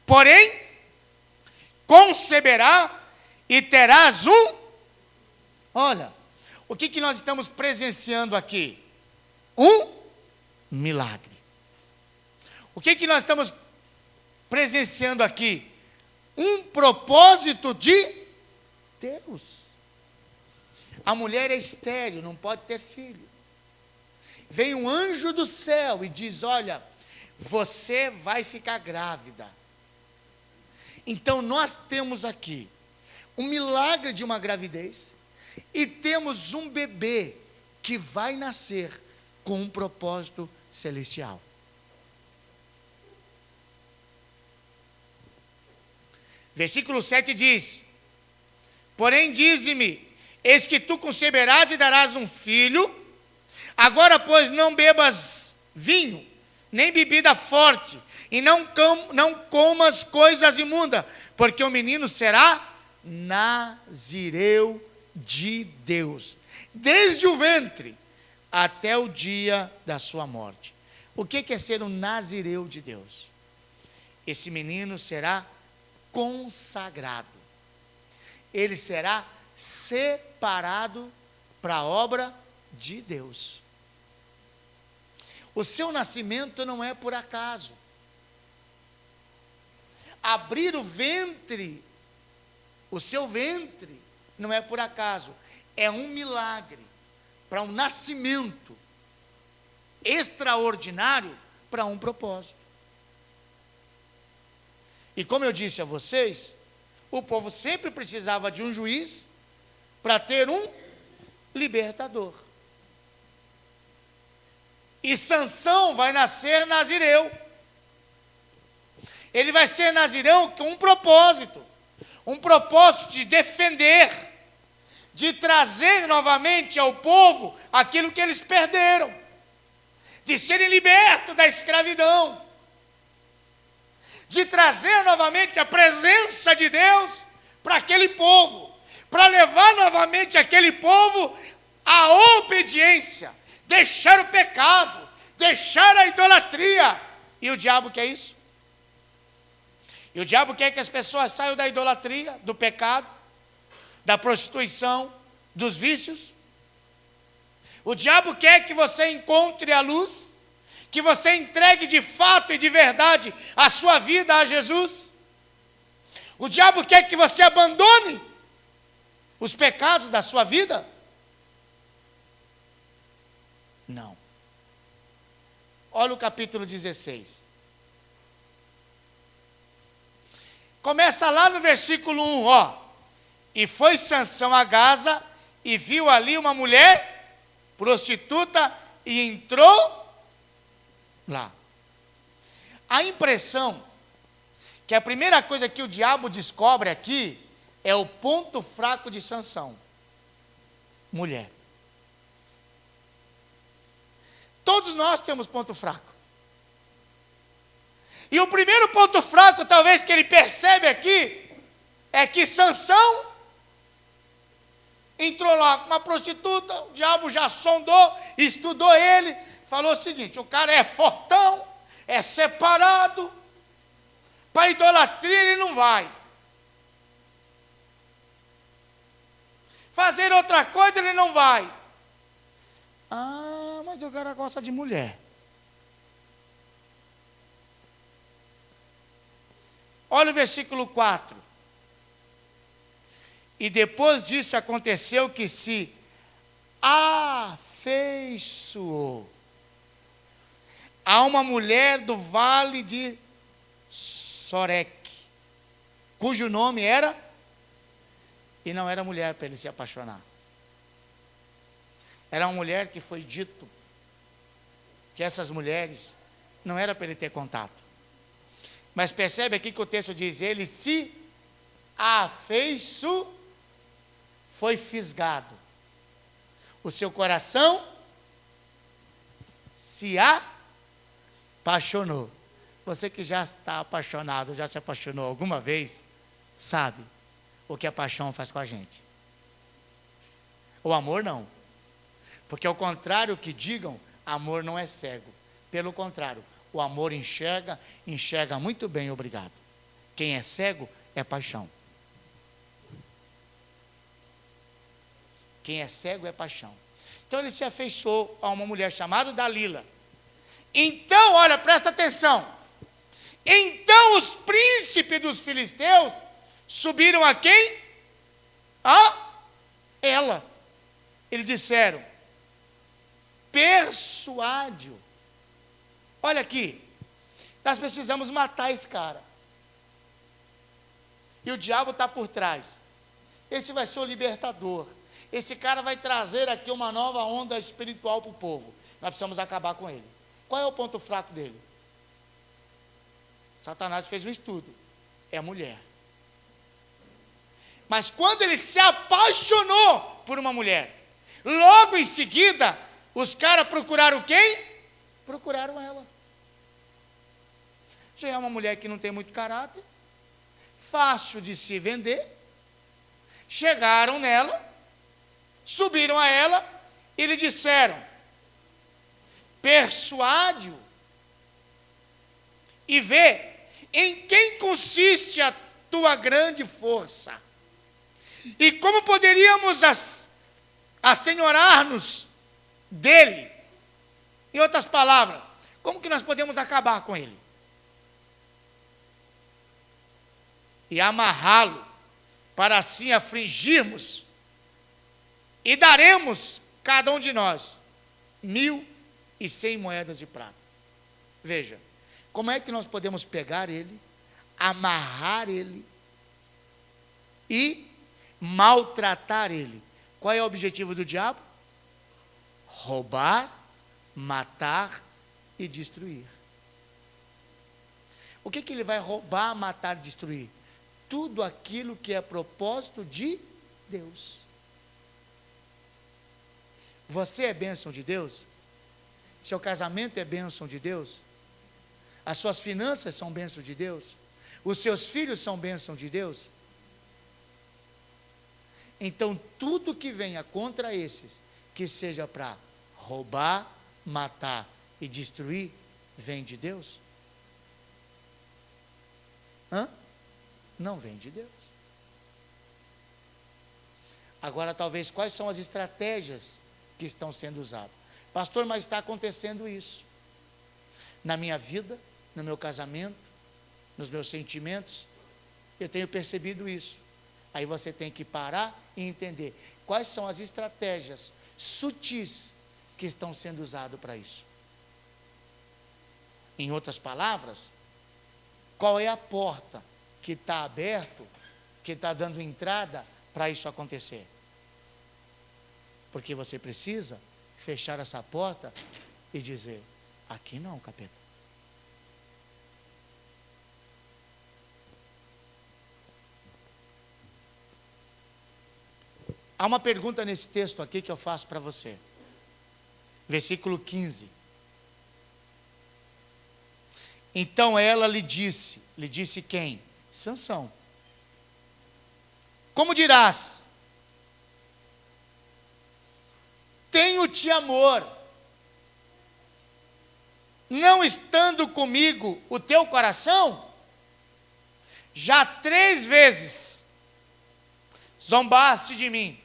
Porém, conceberá e terás um... Olha, o que nós estamos presenciando aqui? Um milagre. O que nós estamos presenciando aqui? Um propósito de Deus. A mulher é estéril, não pode ter filho. Vem um anjo do céu e diz: olha, você vai ficar grávida. Então nós temos aqui um milagre de uma gravidez e temos um bebê que vai nascer com um propósito celestial. Versículo 7 diz: porém dize-me, eis que tu conceberás e darás um filho. Agora, pois, não bebas vinho, nem bebida forte, e não comas coisas imundas, porque o menino será nazireu de Deus, desde o ventre até o dia da sua morte. O que é ser um nazireu de Deus? Esse menino será consagrado. Ele será separado para a obra de Deus. O seu nascimento não é por acaso. Abrir o ventre, o seu ventre, não é por acaso. É um milagre para um nascimento extraordinário para um propósito. E como eu disse a vocês, o povo sempre precisava de um juiz para ter um libertador. E Sansão vai nascer nazireu. Ele vai ser nazireu com um propósito de defender, de trazer novamente ao povo aquilo que eles perderam, de serem libertos da escravidão, de trazer novamente a presença de Deus para aquele povo, para levar novamente aquele povo à obediência, deixar o pecado, deixar a idolatria. E o diabo quer isso. E o diabo quer que as pessoas saiam da idolatria, do pecado, da prostituição, dos vícios. O diabo quer que você encontre a luz, que você entregue de fato e de verdade a sua vida a Jesus. O diabo quer que você abandone os pecados da sua vida. Não. Olha o capítulo 16. Começa lá no versículo 1, ó. E foi Sansão a Gaza e viu ali uma mulher prostituta e entrou lá. A impressão que a primeira coisa que o diabo descobre aqui é o ponto fraco de Sansão. Mulher. Todos nós temos ponto fraco. E o primeiro ponto fraco, talvez, que ele percebe aqui, é que Sansão entrou lá com uma prostituta, o diabo já sondou, estudou ele, falou o seguinte: o cara é fortão, é separado, para idolatria ele não vai. Fazer outra coisa ele não vai. Ah, mas o cara gosta de mulher. Olha o versículo 4. E depois disso aconteceu que se afeiçoou a uma mulher do vale de Soreque, cujo nome era, e não era mulher para ele se apaixonar. Era uma mulher que foi dito que essas mulheres não era para ele ter contato. Mas percebe aqui que o texto diz: ele se afeiçoou, foi fisgado. O seu coração se apaixonou. Você que já está apaixonado, já se apaixonou alguma vez, sabe o que a paixão faz com a gente. O amor não. Porque ao contrário que digam, amor não é cego. Pelo contrário, o amor enxerga muito bem, obrigado. Quem é cego é paixão. Quem é cego é paixão. Então ele se afeiçoou a uma mulher chamada Dalila. Então, olha, presta atenção. Então os príncipes dos filisteus subiram a quem? A ela. Eles disseram: persuade-o. Olha aqui, nós precisamos matar esse cara. E o diabo está por trás. Esse vai ser o libertador. Esse cara vai trazer aqui uma nova onda espiritual para o povo. Nós precisamos acabar com ele. Qual é o ponto fraco dele? Satanás fez um estudo. É a mulher. Mas quando ele se apaixonou por uma mulher, logo em seguida, os caras procuraram quem? Procuraram ela. Já é uma mulher que não tem muito caráter, fácil de se vender. Chegaram nela, subiram a ela e lhe disseram: persuade-o e vê em quem consiste a tua grande força e como poderíamos assenhorar-nos dele. Em outras palavras, como que nós podemos acabar com ele? E amarrá-lo, para assim afligirmos, e daremos, cada um de nós, 1.100 moedas de prata. Veja, como é que nós podemos pegar ele, amarrar ele e maltratar ele? Qual é o objetivo do diabo? Roubar, matar e destruir. O que ele vai roubar, matar e destruir? Tudo aquilo que é propósito de Deus. Você é bênção de Deus? Seu casamento é bênção de Deus? As suas finanças são bênção de Deus? Os seus filhos são bênção de Deus? Então, tudo que venha contra esses, que seja para roubar, matar e destruir, vem de Deus? Não vem de Deus. Agora, talvez, quais são as estratégias que estão sendo usadas? Pastor, mas está acontecendo isso. Na minha vida, no meu casamento, nos meus sentimentos, eu tenho percebido isso. Aí você tem que parar e entender quais são as estratégias sutis que estão sendo usadas para isso. Em outras palavras, qual é a porta que está aberta, que está dando entrada para isso acontecer? Porque você precisa fechar essa porta e dizer: aqui não, capeta. Há uma pergunta nesse texto aqui que eu faço para você. Versículo 15. Então ela lhe disse quem? Sansão. Como dirás? Tenho-te amor, não estando comigo o teu coração? Já 3 vezes zombaste de mim,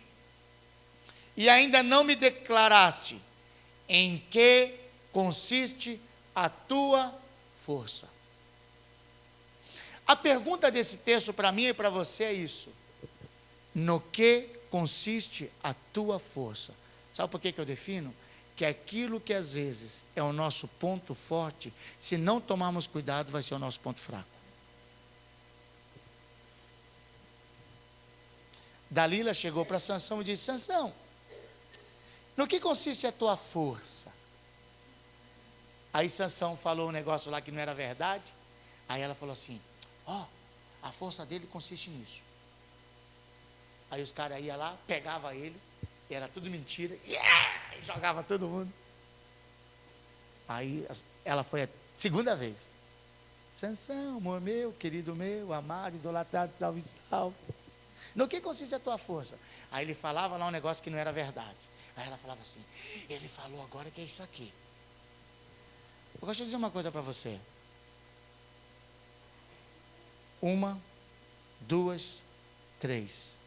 e ainda não me declaraste em que consiste a tua força. A pergunta desse texto para mim e para você é isso: no que consiste a tua força? Sabe por que eu defino? Que aquilo que às vezes é o nosso ponto forte, se não tomarmos cuidado, vai ser o nosso ponto fraco. Dalila chegou para Sansão e disse: Sansão, no que consiste a tua força? Aí Sansão falou um negócio lá que não era verdade. Aí ela falou assim: a força dele consiste nisso. Aí os caras iam lá, pegavam ele, e era tudo mentira, e jogava todo mundo. Aí ela foi a 2ª vez: Sansão, amor meu, querido meu, amado, idolatrado, salve, salve. No que consiste a tua força? Aí ele falava lá um negócio que não era verdade. Aí ela falava assim: ele falou agora que é isso aqui. Eu gosto de dizer uma coisa para você. 1, 2, 3.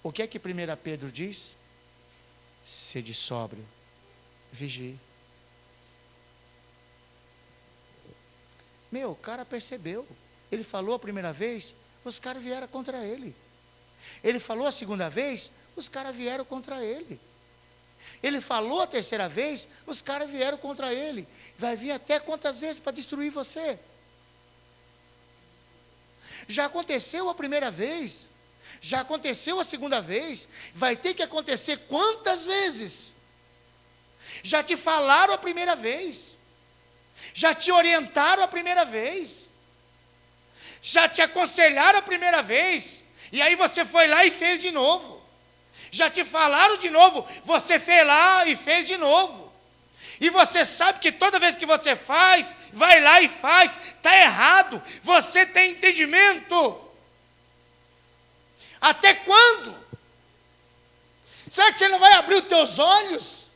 O que é que 1 Pedro diz? Sede sóbrio, vigie. O cara percebeu. Ele falou a primeira vez, os caras vieram contra ele. Ele falou a 2ª vez, os caras vieram contra ele. Ele falou a 3ª vez, os caras vieram contra ele. Vai vir até quantas vezes para destruir você? Já aconteceu a primeira vez, já aconteceu a 2ª vez, vai ter que acontecer quantas vezes? Já te falaram a primeira vez, já te orientaram a primeira vez, já te aconselharam a primeira vez, e aí você foi lá e fez de novo. Já te falaram de novo, você fez lá e fez de novo. E você sabe que toda vez que você faz, vai lá e faz, está errado. Você tem entendimento. Até quando? Será que você não vai abrir os teus olhos?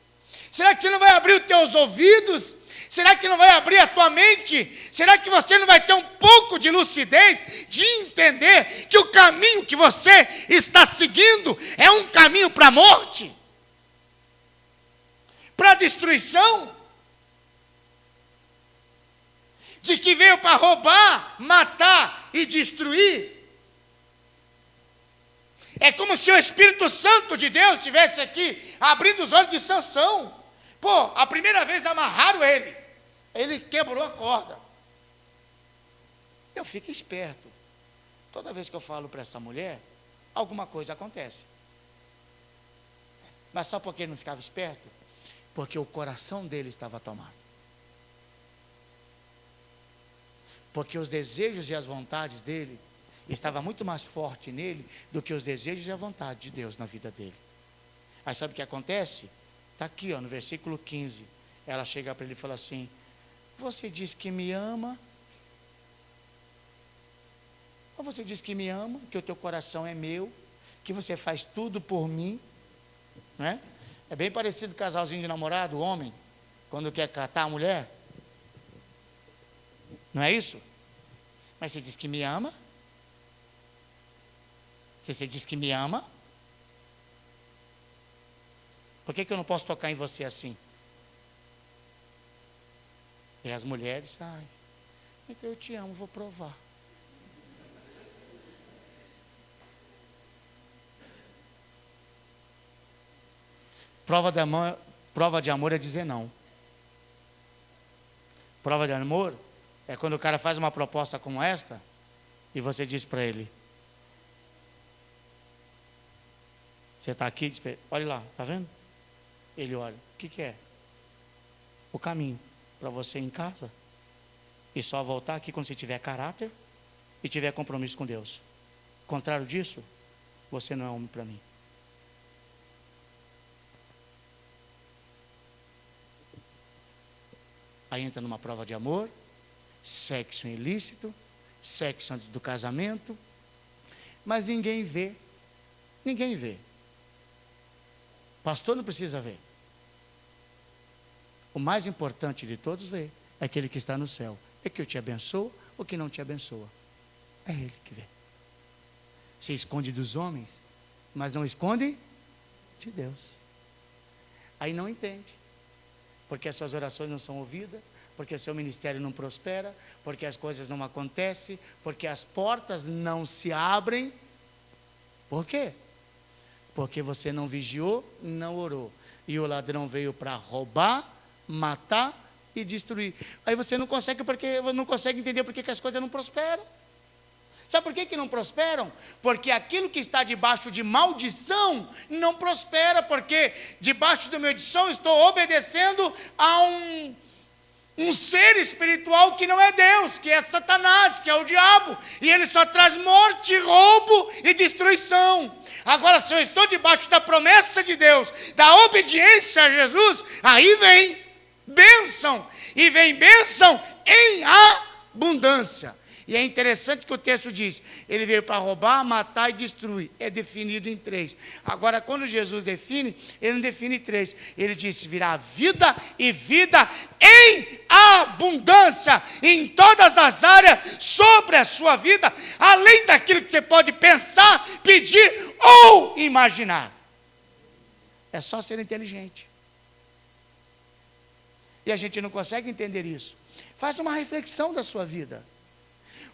Será que você não vai abrir os teus ouvidos? Será que não vai abrir a tua mente? Será que você não vai ter um pouco de lucidez, de entender que o caminho que você está seguindo é um caminho para a morte? Para a destruição? De que veio para roubar, matar e destruir? É como se o Espírito Santo de Deus estivesse aqui, abrindo os olhos de Sansão. A primeira vez amarraram ele. Ele quebrou a corda. Eu fico esperto. Toda vez que eu falo para essa mulher, alguma coisa acontece. Mas só porque ele não ficava esperto? Porque o coração dele estava tomado. Porque os desejos e as vontades dele estavam muito mais forte nele do que os desejos e a vontade de Deus na vida dele. Aí sabe o que acontece? Está aqui, no versículo 15. Ela chega para ele e fala assim: você diz que me ama? Ou você diz que me ama, que o teu coração é meu, que você faz tudo por mim, não é? É bem parecido com o casalzinho de namorado, o homem, quando quer catar a mulher. Não é isso? Mas você diz que me ama? Se você diz que me ama, por que eu não posso tocar em você assim? E as mulheres, ai, então eu te amo, vou provar. Prova de amor é dizer não. Prova de amor é quando o cara faz uma proposta como esta e você diz para ele: você está aqui, olha lá, está vendo? Ele olha, o que é? O caminho para você ir em casa e só voltar aqui quando você tiver caráter e tiver compromisso com Deus. Contrário disso, você não é homem para mim. Aí entra numa prova de amor, sexo ilícito, sexo antes do casamento, mas ninguém vê. Ninguém vê. Pastor não precisa ver. O mais importante de todos ver é aquele que está no céu. É que eu te abençoa ou que não te abençoa. É Ele que vê. Se esconde dos homens, mas não esconde de Deus. Aí não entende. Porque as suas orações não são ouvidas, porque o seu ministério não prospera, porque as coisas não acontecem, porque as portas não se abrem. Por quê? Porque você não vigiou, não orou. E o ladrão veio para roubar, matar e destruir. Aí você não consegue, porque não consegue entender porque que as coisas não prosperam. Sabe por que não prosperam? Porque aquilo que está debaixo de maldição não prospera, porque debaixo de maldição estou obedecendo a um ser espiritual que não é Deus, que é Satanás, que é o diabo, e ele só traz morte, roubo e destruição. Agora, se eu estou debaixo da promessa de Deus, da obediência a Jesus, aí vem bênção, e vem bênção em abundância. E é interessante que o texto diz, ele veio para roubar, matar e destruir. É definido em 3. Agora, quando Jesus define, ele não define 3. Ele diz, virá vida e vida em abundância, em todas as áreas, sobre a sua vida, além daquilo que você pode pensar, pedir ou imaginar. É só ser inteligente. E a gente não consegue entender isso. Faz uma reflexão da sua vida.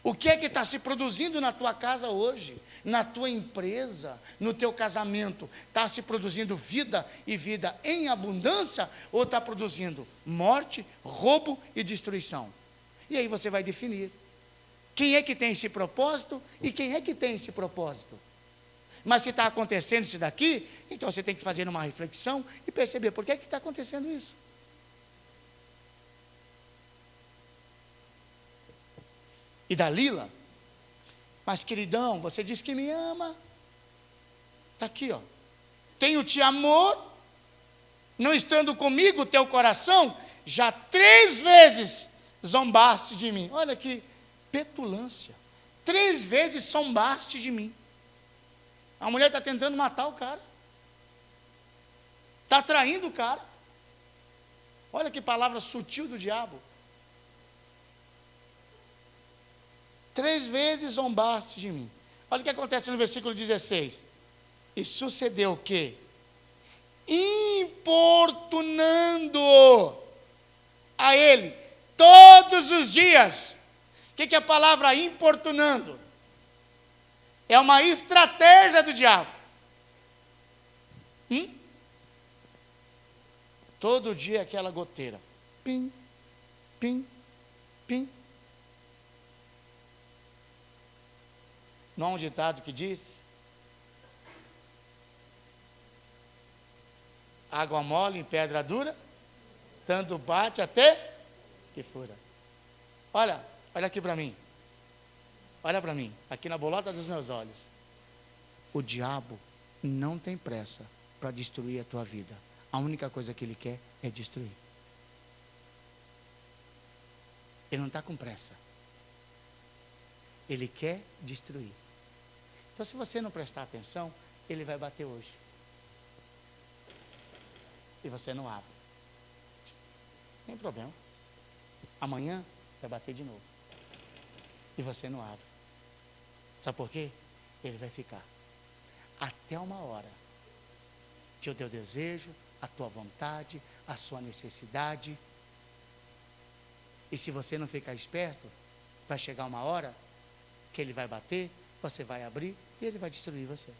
O que é que está se produzindo na tua casa hoje, na tua empresa, no teu casamento? Está se produzindo vida e vida em abundância ou está produzindo morte, roubo e destruição? E aí você vai definir quem é que tem esse propósito e quem é que tem esse propósito. Mas se está acontecendo isso daqui, então você tem que fazer uma reflexão e perceber por que está acontecendo isso. E Dalila, mas queridão, você diz que me ama. Está aqui, ó. Tenho-te amor, não estando comigo o teu coração, já 3 vezes zombaste de mim. Olha que petulância. 3 vezes zombaste de mim. A mulher está tentando matar o cara. Está traindo o cara. Olha que palavra sutil do diabo. 3 vezes zombaste de mim. Olha o que acontece no versículo 16. E sucedeu o quê? Importunando a ele todos os dias. O que é a palavra importunando? É uma estratégia do diabo. Todo dia aquela goteira. Pim, pim, pim. Não há um ditado que diz: água mole em pedra dura, tanto bate até que fura. Olha aqui para mim. Olha para mim, aqui na bolota dos meus olhos. O diabo não tem pressa para destruir a tua vida. A única coisa que ele quer é destruir. Ele não está com pressa. Ele quer destruir. Então, se você não prestar atenção, ele vai bater hoje. E você não abre. Não tem problema. Amanhã vai bater de novo. E você não abre. Sabe por quê? Ele vai ficar até uma hora que o teu desejo, a tua vontade, a sua necessidade. E se você não ficar esperto, vai chegar uma hora que ele vai bater, você vai abrir e ele vai destruir você.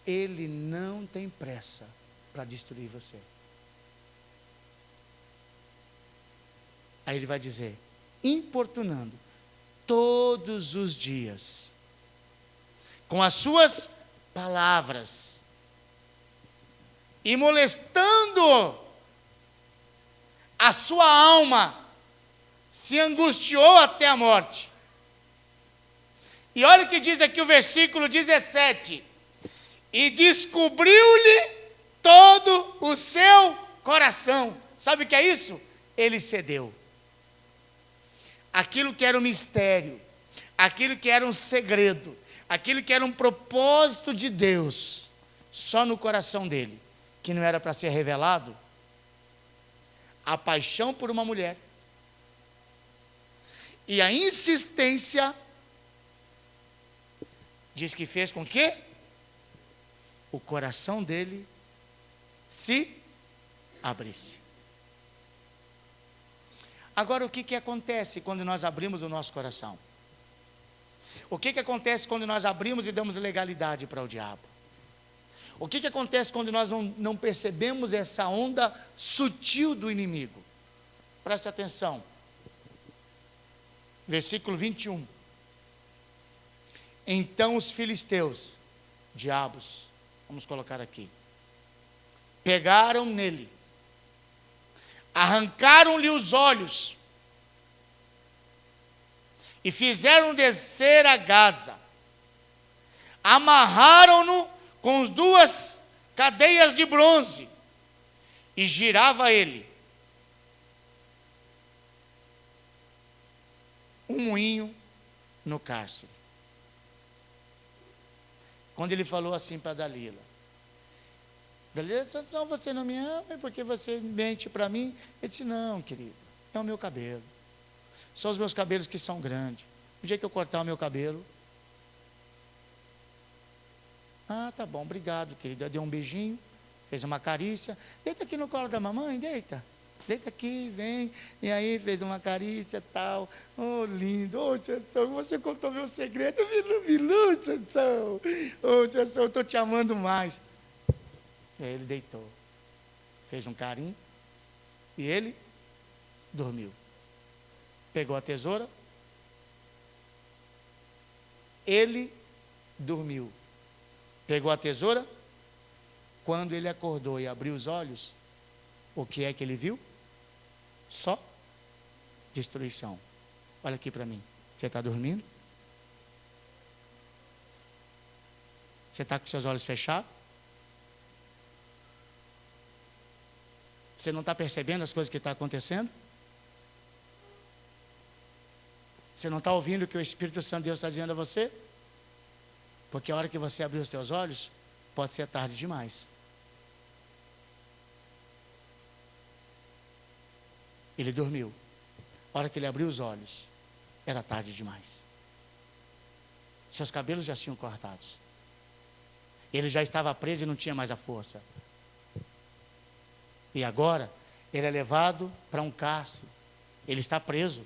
Ele não tem pressa para destruir você. Aí ele vai dizer, importunando todos os dias, com as suas palavras, e molestando a sua alma, se angustiou até a morte. E olha o que diz aqui o versículo 17. E descobriu-lhe todo o seu coração. Sabe o que é isso? Ele cedeu. Aquilo que era um mistério, aquilo que era um segredo, aquilo que era um propósito de Deus, só no coração dele, que não era para ser revelado, a paixão por uma mulher e a insistência, diz que fez com que o coração dele se abrisse. Agora, o que acontece quando nós abrimos o nosso coração? O que acontece quando nós abrimos e damos legalidade para o diabo? O que acontece quando nós não percebemos essa onda sutil do inimigo? Preste atenção. Versículo 21. Então os filisteus, diabos, vamos colocar aqui, pegaram nele, arrancaram-lhe os olhos e fizeram descer a Gaza, amarraram-no com as 2 cadeias de bronze e girava ele um moinho no cárcere. Quando ele falou assim para Dalila, só você não me ama porque você mente para mim. Ele disse, não, querido, é o meu cabelo. São os meus cabelos que são grandes. O dia que eu cortar o meu cabelo... Ah, tá bom, obrigado, querido. Eu dei um beijinho, fez uma carícia. Deita aqui no colo da mamãe, deita. Deita aqui, vem. E aí fez uma carícia e tal. Oh, lindo. Oh, Sansão, você contou meu segredo. Milu, Sansão. Oh, Sansão, eu estou te amando mais. E aí ele deitou, fez um carinho, e ele dormiu. Pegou a tesoura, ele dormiu. Pegou a tesoura, quando ele acordou e abriu os olhos, o que é que ele viu? Só destruição. Olha aqui para mim, você está dormindo? Você está com seus olhos fechados? Você não está percebendo as coisas que estão acontecendo? Você não está ouvindo o que o Espírito Santo de Deus está dizendo a você? Porque a hora que você abrir os teus olhos, pode ser tarde demais. Ele dormiu. A hora que ele abriu os olhos, era tarde demais. Seus cabelos já tinham cortados. Ele já estava preso e não tinha mais a força. E agora, ele é levado para um cárcere. Ele está preso.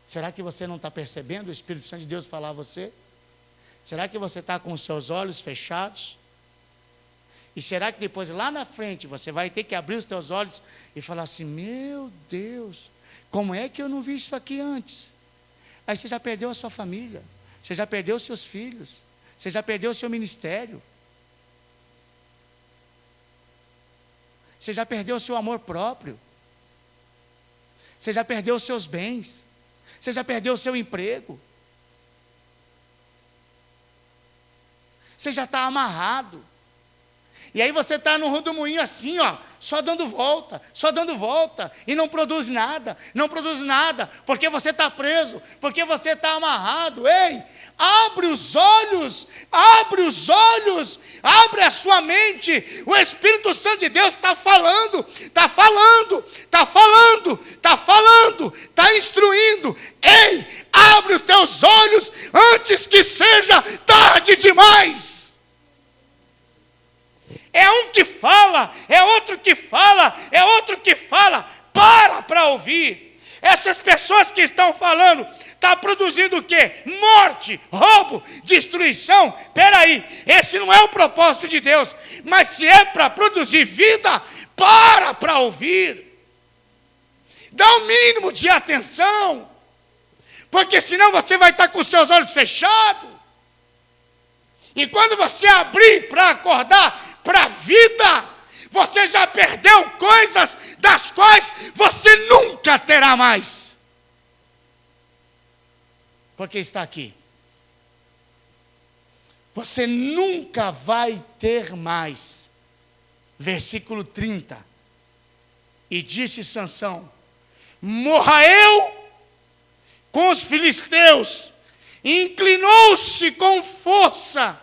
Será que você não está percebendo o Espírito Santo de Deus falar a você? Será que você está com os seus olhos fechados? E será que depois, lá na frente, você vai ter que abrir os teus olhos e falar assim, meu Deus, como é que eu não vi isso aqui antes? Aí você já perdeu a sua família, você já perdeu os seus filhos, você já perdeu o seu ministério. Você já perdeu o seu amor próprio. Você já perdeu os seus bens. Você já perdeu o seu emprego. Você já está amarrado. E aí você está no redemoinho assim, ó, só dando volta, e não produz nada, porque você está preso, porque você está amarrado. Ei, abre os olhos, abre a sua mente. O Espírito Santo de Deus está falando, está instruindo. Ei, abre os teus olhos antes que seja tarde demais. É um que fala, é outro que fala, para ouvir. Essas pessoas que estão falando, está produzindo o quê? Morte, roubo, destruição. Peraí, esse não é o propósito de Deus. Mas se é para produzir vida, para ouvir. Dá o mínimo de atenção. Porque senão você vai estar com os seus olhos fechados. E quando você abrir para acordar para a vida, você já perdeu coisas das quais você nunca terá mais. Porque está aqui. Você nunca vai ter mais. Versículo 30. E disse Sansão: morra eu com os filisteus. E inclinou-se com força,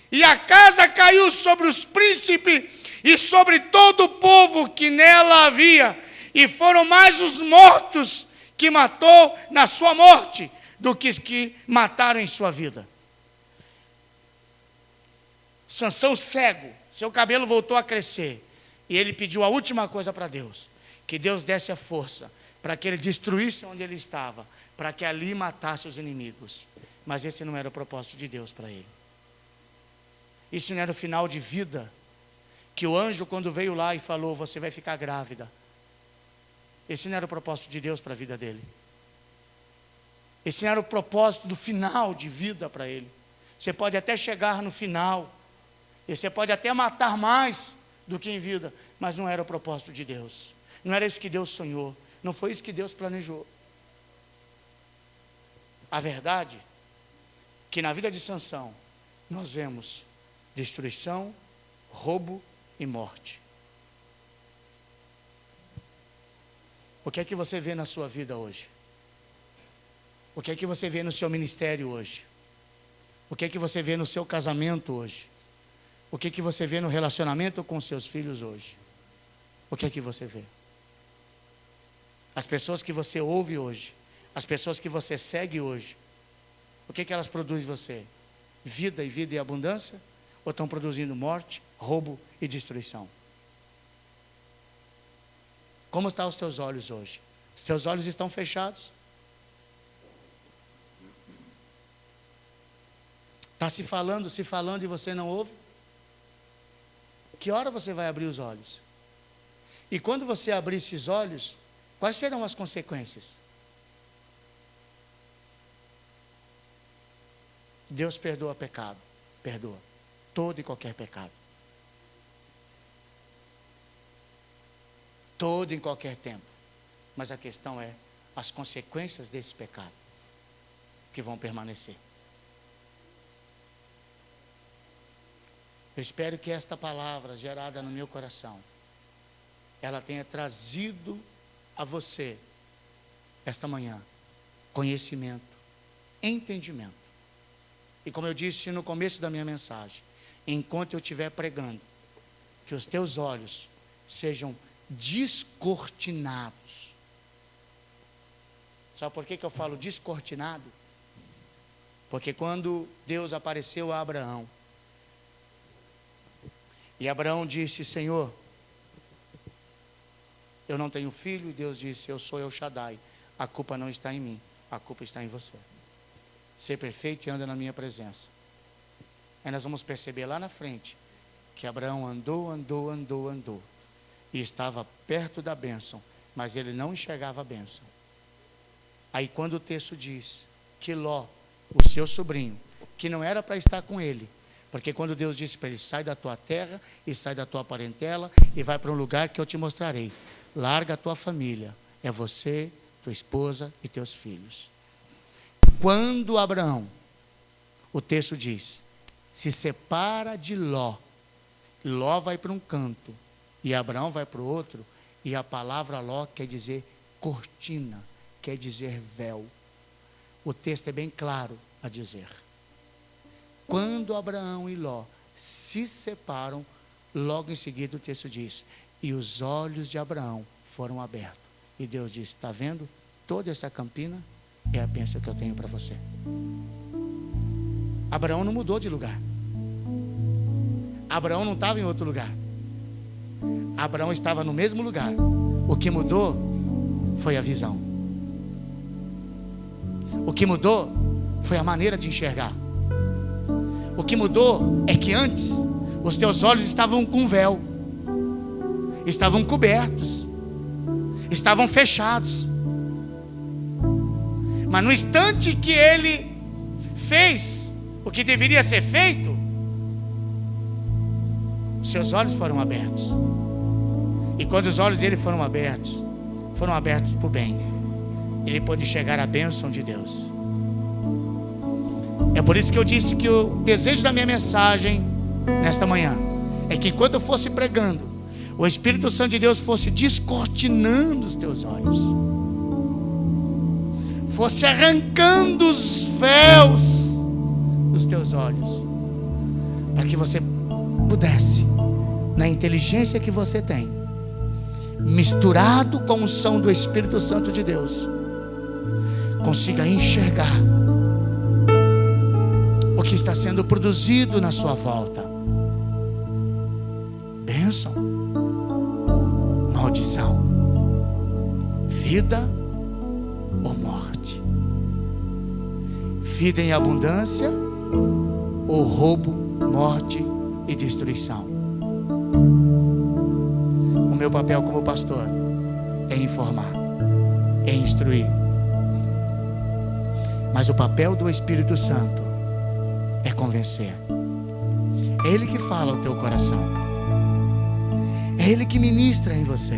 e a casa caiu sobre os príncipes e sobre todo o povo que nela havia, e foram mais os mortos que matou na sua morte do que os que mataram em sua vida. Sansão cego, seu cabelo voltou a crescer, e ele pediu a última coisa para Deus, que Deus desse a força para que ele destruísse onde ele estava, para que ali matasse os inimigos. Mas esse não era o propósito de Deus para ele. Isso não era o final de vida, que o anjo, quando veio lá e falou: você vai ficar grávida. Esse não era o propósito de Deus para a vida dele. Esse não era o propósito do final de vida para ele. Você pode até chegar no final, e você pode até matar mais do que em vida, mas não era o propósito de Deus. Não era isso que Deus sonhou, não foi isso que Deus planejou. A verdade é que na vida de Sansão nós vemos destruição, roubo e morte. O que é que você vê na sua vida hoje? O que é que você vê no seu ministério hoje? O que é que você vê no seu casamento hoje? O que é que você vê no relacionamento com seus filhos hoje? O que é que você vê? As pessoas que você ouve hoje, as pessoas que você segue hoje, o que é que elas produzem em você? Vida e abundância? Ou estão produzindo morte, roubo e destruição? Como estão os teus olhos hoje? Os teus olhos estão fechados? Está se falando e você não ouve? Que hora você vai abrir os olhos? E quando você abrir esses olhos, quais serão as consequências? Deus perdoa pecado, perdoa todo e qualquer pecado. Todo em qualquer tempo. Mas a questão é as consequências desse pecado que vão permanecer. Eu espero que esta palavra gerada no meu coração, ela tenha trazido a você, esta manhã, conhecimento, entendimento. E como eu disse no começo da minha mensagem, enquanto eu estiver pregando, que os teus olhos sejam descortinados. Sabe por que eu falo descortinado? Porque quando Deus apareceu a Abraão, e Abraão disse: Senhor, eu não tenho filho, e Deus disse: eu sou El Shaddai, a culpa não está em mim, a culpa está em você. Ser perfeito e anda na minha presença. Aí nós vamos perceber lá na frente que Abraão andou e estava perto da bênção, mas ele não enxergava a bênção. Aí quando o texto diz que Ló, o seu sobrinho, que não era para estar com ele, porque quando Deus disse para ele: sai da tua terra e sai da tua parentela e vai para um lugar que eu te mostrarei, larga a tua família, é você, tua esposa e teus filhos. Quando Abraão, o texto diz, se separa de Ló, Ló vai para um canto, E Abraão vai para o outro, e a palavra Ló quer dizer cortina, quer dizer véu. O texto é bem claro a dizer. Quando Abraão e Ló se separam, logo em seguida o texto diz: e os olhos de Abraão foram abertos. E Deus disse: está vendo? Toda essa campina é a bênção que eu tenho para você. Abraão não mudou de lugar. Abraão não estava em outro lugar. Abraão estava no mesmo lugar. O que mudou foi a visão. O que mudou foi a maneira de enxergar. O que mudou é que antes os teus olhos estavam com véu, estavam cobertos, estavam fechados. Mas no instante que ele fez o que deveria ser feito, seus olhos foram abertos. E quando os olhos dele foram abertos para o bem, ele pôde chegar à bênção de Deus. É por isso que eu disse que o desejo da minha mensagem nesta manhã é que enquanto eu fosse pregando, o Espírito Santo de Deus fosse descortinando os teus olhos, fosse arrancando os véus dos teus olhos, para que você pudesse, na inteligência que você tem, misturado com a unção do Espírito Santo de Deus, consiga enxergar o que está sendo produzido na sua volta. Bênção, maldição, vida ou morte, vida em abundância ou roubo, morte e destruição. O meu papel como pastor é informar, é instruir. Mas o papel do Espírito Santo é convencer. É Ele que fala ao teu coração. É Ele que ministra em você.